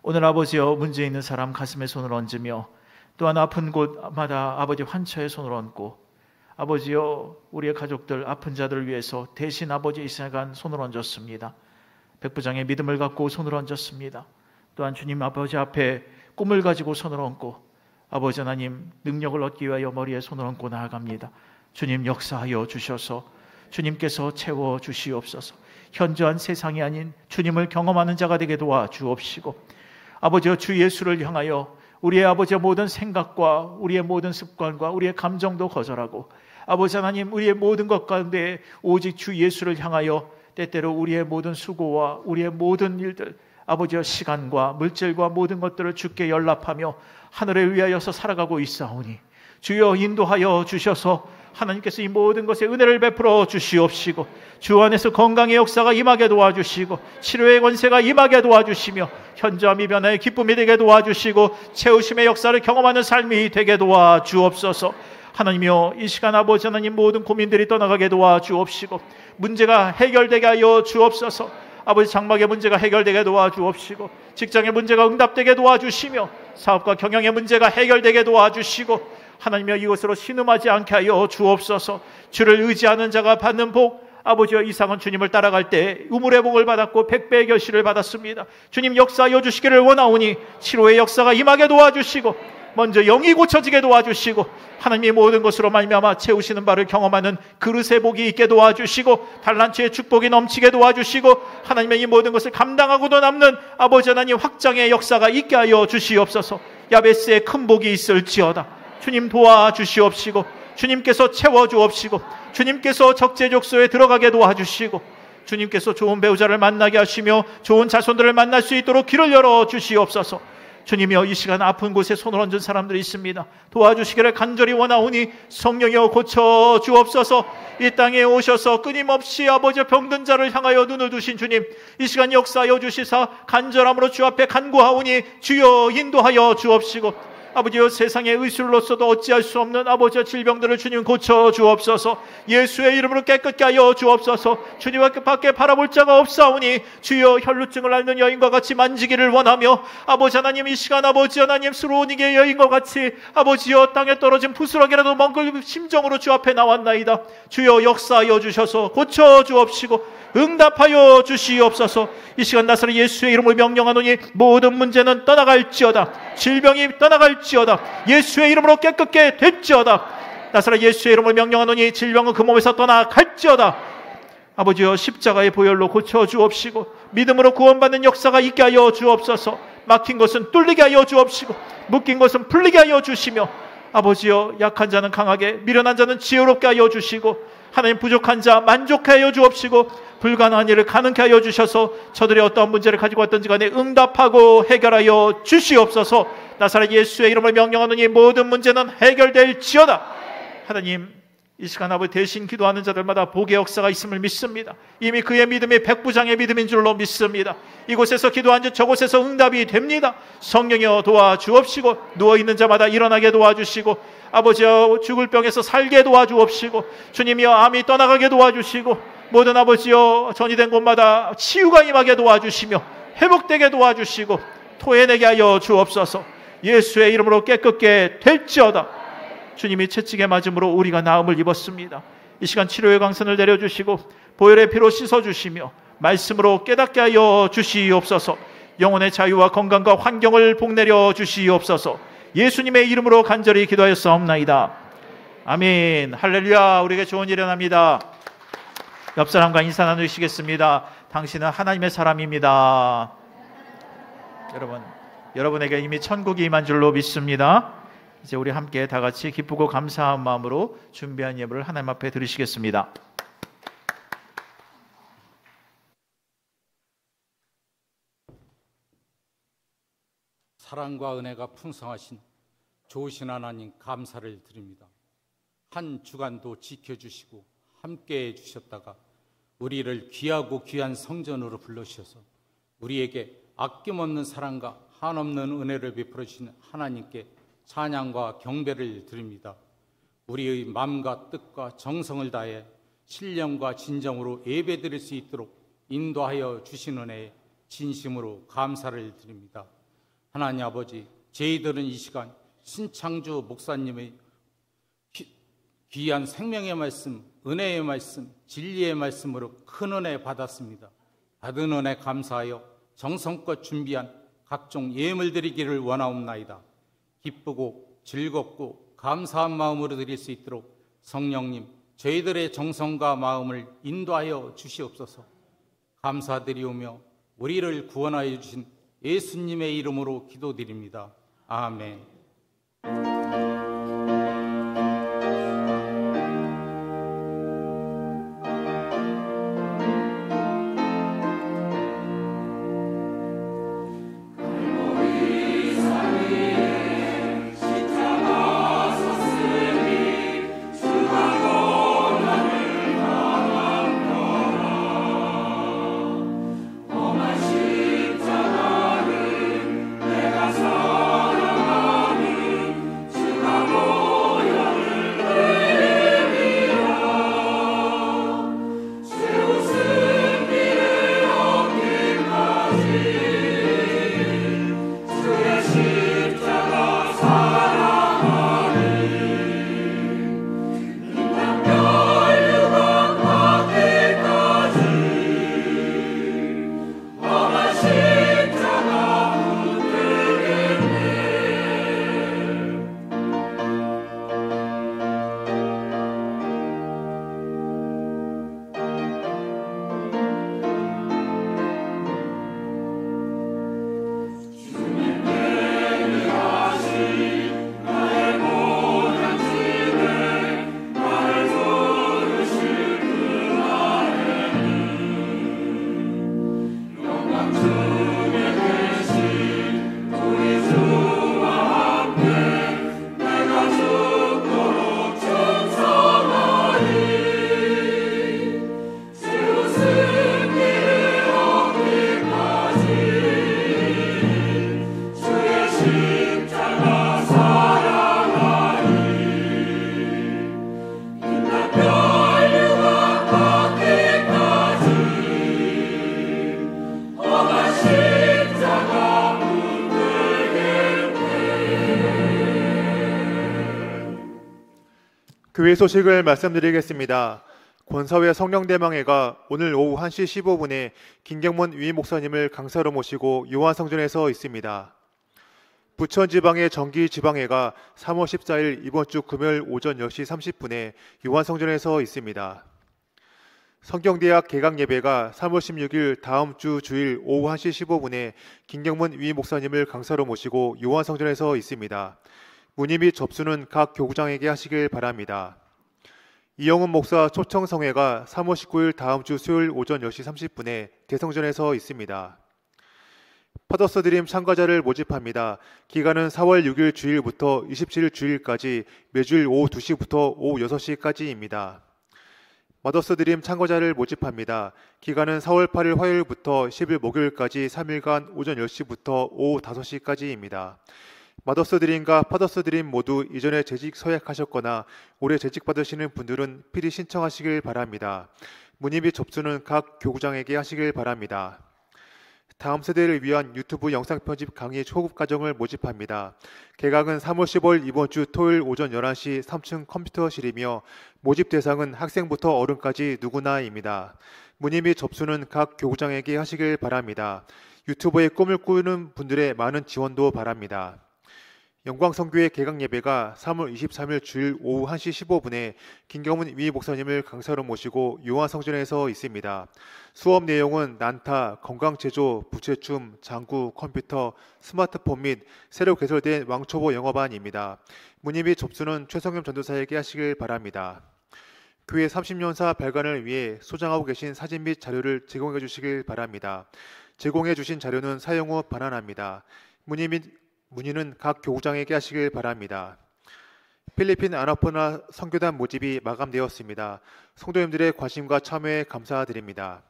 오늘 아버지여, 문제 있는 사람 가슴에 손을 얹으며 또한 아픈 곳마다 아버지 환처에 손을 얹고, 아버지여, 우리의 가족들, 아픈 자들을 위해서 대신 아버지 이 시간 손을 얹었습니다. 백부장의 믿음을 갖고 손을 얹었습니다. 또한 주님 아버지 앞에 꿈을 가지고 손을 얹고, 아버지 하나님 능력을 얻기 위하여 머리에 손을 얹고 나아갑니다. 주님 역사하여 주셔서 주님께서 채워주시옵소서. 현저한 세상이 아닌 주님을 경험하는 자가 되게 도와주옵시고, 아버지여 주 예수를 향하여 우리의 아버지의 모든 생각과 우리의 모든 습관과 우리의 감정도 거절하고, 아버지 하나님 우리의 모든 것 가운데 오직 주 예수를 향하여 때때로 우리의 모든 수고와 우리의 모든 일들, 아버지여 시간과 물질과 모든 것들을 주께 연락하며 하늘에 위하여서 살아가고 있사오니 주여 인도하여 주셔서 하나님께서 이 모든 것에 은혜를 베풀어 주시옵시고, 주 안에서 건강의 역사가 임하게 도와주시고, 치료의 권세가 임하게 도와주시며, 현저함이 변화의 기쁨이 되게 도와주시고, 채우심의 역사를 경험하는 삶이 되게 도와주옵소서. 하나님이여, 이 시간 아버지 하나님 모든 고민들이 떠나가게 도와주옵시고, 문제가 해결되게 하여 주옵소서. 아버지 장막의 문제가 해결되게 도와주옵시고, 직장의 문제가 응답되게 도와주시며, 사업과 경영의 문제가 해결되게 도와주시고, 하나님이여 이것으로 신음하지 않게 하여 주옵소서. 주를 의지하는 자가 받는 복, 아버지여 이상은 주님을 따라갈 때 우물의 복을 받았고 100배의 결실을 받았습니다. 주님 역사하여 주시기를 원하오니 치료의 역사가 임하게 도와주시고, 먼저 영이 고쳐지게 도와주시고, 하나님의 모든 것으로 말미암아 채우시는 바를 경험하는 그릇의 복이 있게 도와주시고, 달란트의 축복이 넘치게 도와주시고, 하나님의 이 모든 것을 감당하고도 남는 아버지 하나님 확장의 역사가 있게 하여 주시옵소서. 야베스의 큰 복이 있을지어다. 주님 도와주시옵시고, 주님께서 채워주옵시고, 주님께서 적재적소에 들어가게 도와주시고, 주님께서 좋은 배우자를 만나게 하시며 좋은 자손들을 만날 수 있도록 길을 열어주시옵소서. 주님이여 이 시간 아픈 곳에 손을 얹은 사람들이 있습니다. 도와주시기를 간절히 원하오니 성령이여 고쳐주옵소서. 이 땅에 오셔서 끊임없이 아버지 병든 자를 향하여 눈을 두신 주님, 이 시간 역사하여 주시사 간절함으로 주 앞에 간구하오니 주여 인도하여 주옵시고, 아버지여 세상의 의술로서도 어찌할 수 없는 아버지의 질병들을 주님 고쳐주옵소서. 예수의 이름으로 깨끗게 하여 주옵소서. 주님 밖에 바라볼 자가 없사오니 주여 혈루증을 앓는 여인과 같이 만지기를 원하며, 아버지 하나님 이 시간 아버지 하나님 스로우니게 여인과 같이 아버지여 땅에 떨어진 부스러기라도 먹을 심정으로 주 앞에 나왔나이다. 주여 역사하여 주셔서 고쳐주옵시고 응답하여 주시옵소서. 이 시간 나사렛 예수의 이름을 명령하노니 모든 문제는 떠나갈지어다. 질병이 떠나갈지어다. 예수의 이름으로 깨끗게 될지어다. 나사렛 예수의 이름을 명령하노니 질병은 그 몸에서 떠나갈지어다. 아버지여 십자가의 보혈로 고쳐주옵시고, 믿음으로 구원받는 역사가 있게 하여 주옵소서. 막힌 것은 뚫리게 하여 주옵시고, 묶인 것은 풀리게 하여 주시며, 아버지여 약한 자는 강하게, 미련한 자는 지혜롭게 하여 주시고, 하나님 부족한 자 만족하여 주옵시고, 불가능한 일을 가능케 하여 주셔서 저들이 어떠한 문제를 가지고 왔든지 간에 응답하고 해결하여 주시옵소서. 나사렛 예수의 이름을 명령하노니 모든 문제는 해결될지어다. 하나님 이 시간 아버지 대신 기도하는 자들마다 복의 역사가 있음을 믿습니다. 이미 그의 믿음이 백부장의 믿음인 줄로 믿습니다. 이곳에서 기도한 자 저곳에서 응답이 됩니다. 성령이여 도와주옵시고, 누워있는 자마다 일어나게 도와주시고, 아버지여 죽을 병에서 살게 도와주옵시고, 주님이여 암이 떠나가게 도와주시고, 모든 아버지여 전이된 곳마다 치유가 임하게 도와주시며 회복되게 도와주시고 토해내게 하여 주옵소서. 예수의 이름으로 깨끗게 될지어다. 주님이 채찍에 맞음으로 우리가 나음을 입었습니다. 이 시간 치료의 강선을 내려주시고 보혈의 피로 씻어주시며 말씀으로 깨닫게 하여 주시옵소서. 영혼의 자유와 건강과 환경을 복내려 주시옵소서. 예수님의 이름으로 간절히 기도하였사옵나이다. 아멘. 할렐루야. 우리에게 좋은 일이 일어납니다. 옆 사람과 인사 나누시겠습니다. 당신은 하나님의 사람입니다. 여러분에게 이미 천국이 임한 줄로 믿습니다. 이제 우리 함께 다 같이 기쁘고 감사한 마음으로 준비한 예물을 하나님 앞에 드리시겠습니다. 사랑과 은혜가 풍성하신 좋으신 하나님 감사를 드립니다. 한 주간도 지켜주시고 함께해 주셨다가 우리를 귀하고 귀한 성전으로 불러주셔서 우리에게 아낌없는 사랑과 한없는 은혜를 베풀어 주신 하나님께 찬양과 경배를 드립니다. 우리의 마음과 뜻과 정성을 다해 신령과 진정으로 예배드릴 수 있도록 인도하여 주신 은혜에 진심으로 감사를 드립니다. 하나님 아버지, 저희들은 이 시간 신창주 목사님의 귀한 생명의 말씀, 은혜의 말씀, 진리의 말씀으로 큰 은혜 받았습니다. 받은 은혜 감사하여 정성껏 준비한 각종 예물 드리기를 원하옵나이다. 기쁘고 즐겁고 감사한 마음으로 드릴 수 있도록 성령님 저희들의 정성과 마음을 인도하여 주시옵소서. 감사드리오며 우리를 구원하여 주신 예수님의 이름으로 기도드립니다. 아멘. 교회 소식을 말씀드리겠습니다. 권사회 성령대망회가 오늘 오후 1시 15분에 김경문 위임 목사님을 강사로 모시고 요한성전에서 있습니다. 부천지방의 정기지방회가 3월 14일 이번 주 금요일 오전 10시 30분에 요한성전에서 있습니다. 성경대학 개강예배가 3월 16일 다음 주 주일 오후 1시 15분에 김경문 위임 목사님을 강사로 모시고 요한성전에서 있습니다. 문의 및 접수는 각 교구장에게 하시길 바랍니다. 이영훈 목사 초청성회가 3월 19일 다음 주 수요일 오전 10시 30분에 대성전에서 있습니다. 파더스 드림 참가자를 모집합니다. 기간은 4월 6일 주일부터 27일 주일까지 매주일 오후 2시부터 오후 6시까지입니다. 마더스 드림 참가자를 모집합니다. 기간은 4월 8일 화요일부터 10일 목요일까지 3일간 오전 10시부터 오후 5시까지입니다. 마더스 드림과 파더스 드림 모두 이전에 재직 서약하셨거나 올해 재직받으시는 분들은 필히 신청하시길 바랍니다. 문의 및 접수는 각 교구장에게 하시길 바랍니다. 다음 세대를 위한 유튜브 영상 편집 강의 초급 과정을 모집합니다. 개강은 3월 10일 이번 주 토요일 오전 11시 3층 컴퓨터실이며 모집 대상은 학생부터 어른까지 누구나입니다. 문의 및 접수는 각 교구장에게 하시길 바랍니다. 유튜버의 꿈을 꾸는 분들의 많은 지원도 바랍니다. 영광성교회 개강예배가 3월 23일 주일 오후 1시 15분에 김경문 위임 목사님을 강사로 모시고 요한성전에서 있습니다. 수업 내용은 난타, 건강제조, 부채춤, 장구, 컴퓨터, 스마트폰 및 새로 개설된 왕초보 영어반입니다. 문의 및 접수는 최성겸 전도사에게 하시길 바랍니다. 교회 30년사 발간을 위해 소장하고 계신 사진 및 자료를 제공해 주시길 바랍니다. 제공해 주신 자료는 사용 후 반환합니다. 문의는 각 교구장에게 하시길 바랍니다. 필리핀 아나포나 선교단 모집이 마감되었습니다. 성도님들의 관심과 참여에 감사드립니다.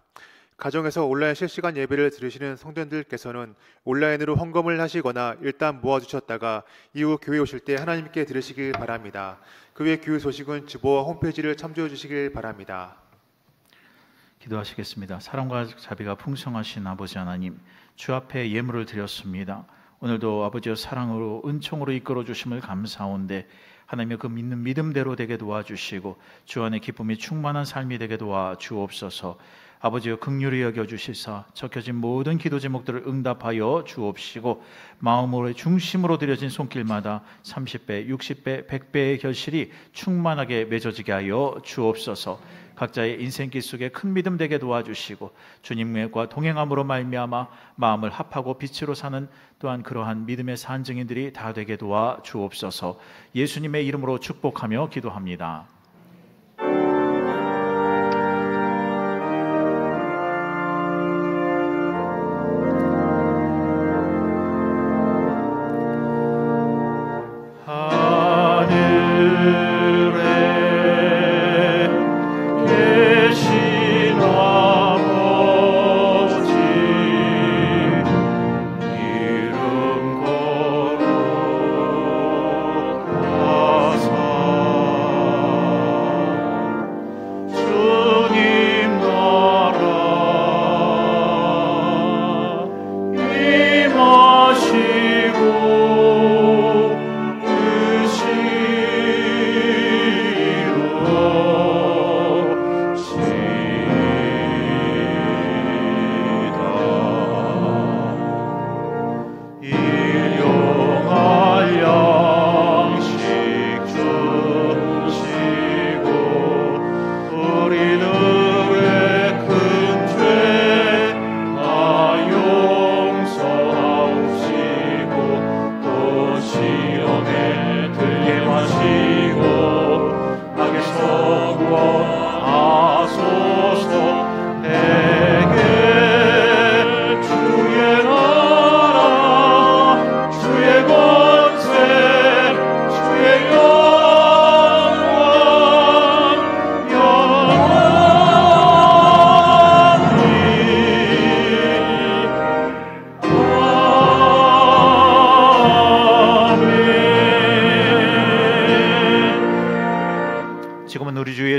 가정에서 온라인 실시간 예배를 들으시는 성도님들께서는 온라인으로 헌금을 하시거나 일단 모아주셨다가 이후 교회 오실 때 하나님께 드리시길 바랍니다. 그 외 교회 소식은 주보와 홈페이지를 참조해 주시길 바랍니다. 기도하시겠습니다. 사랑과 자비가 풍성하신 아버지 하나님, 주 앞에 예물을 드렸습니다. 오늘도 아버지의 사랑으로 은총으로 이끌어 주심을 감사하온데 하나님의 그 믿는 믿음대로 되게 도와주시고 주 안에 기쁨이 충만한 삶이 되게 도와주옵소서. 아버지여 긍휼히 여겨주시사 적혀진 모든 기도 제목들을 응답하여 주옵시고 마음으로의 중심으로 드려진 손길마다 30배, 60배, 100배의 결실이 충만하게 맺어지게 하여 주옵소서. 각자의 인생길 속에 큰 믿음 되게 도와주시고 주님과 동행함으로 말미암아 마음을 합하고 빛으로 사는 또한 그러한 믿음의 산증인들이 다 되게 도와 주옵소서. 예수님의 이름으로 축복하며 기도합니다.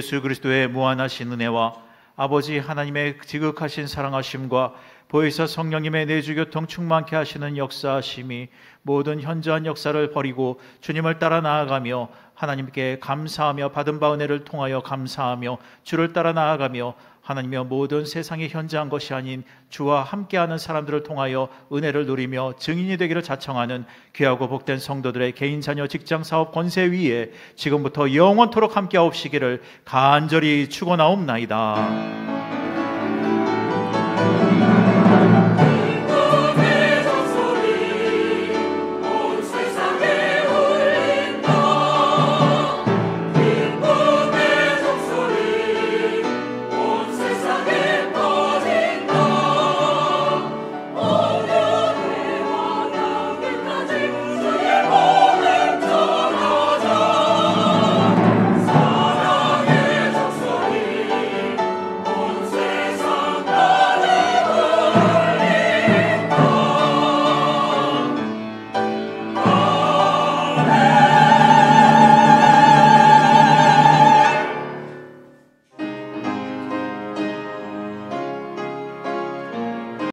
예수 그리스도의 무한하신 은혜와 아버지 하나님의 지극하신 사랑하심과 보혜사 성령님의 내주교통 충만케 하시는 역사하심이 모든 현저한 역사를 버리고 주님을 따라 나아가며 하나님께 감사하며 받은 바 은혜를 통하여 감사하며 주를 따라 나아가며 하나님의 모든 세상이 현저한 것이 아닌 주와 함께하는 사람들을 통하여 은혜를 누리며 증인이 되기를 자청하는 귀하고 복된 성도들의 개인 자녀 직장 사업 권세 위에 지금부터 영원토록 함께하옵시기를 간절히 축원하옵나이다.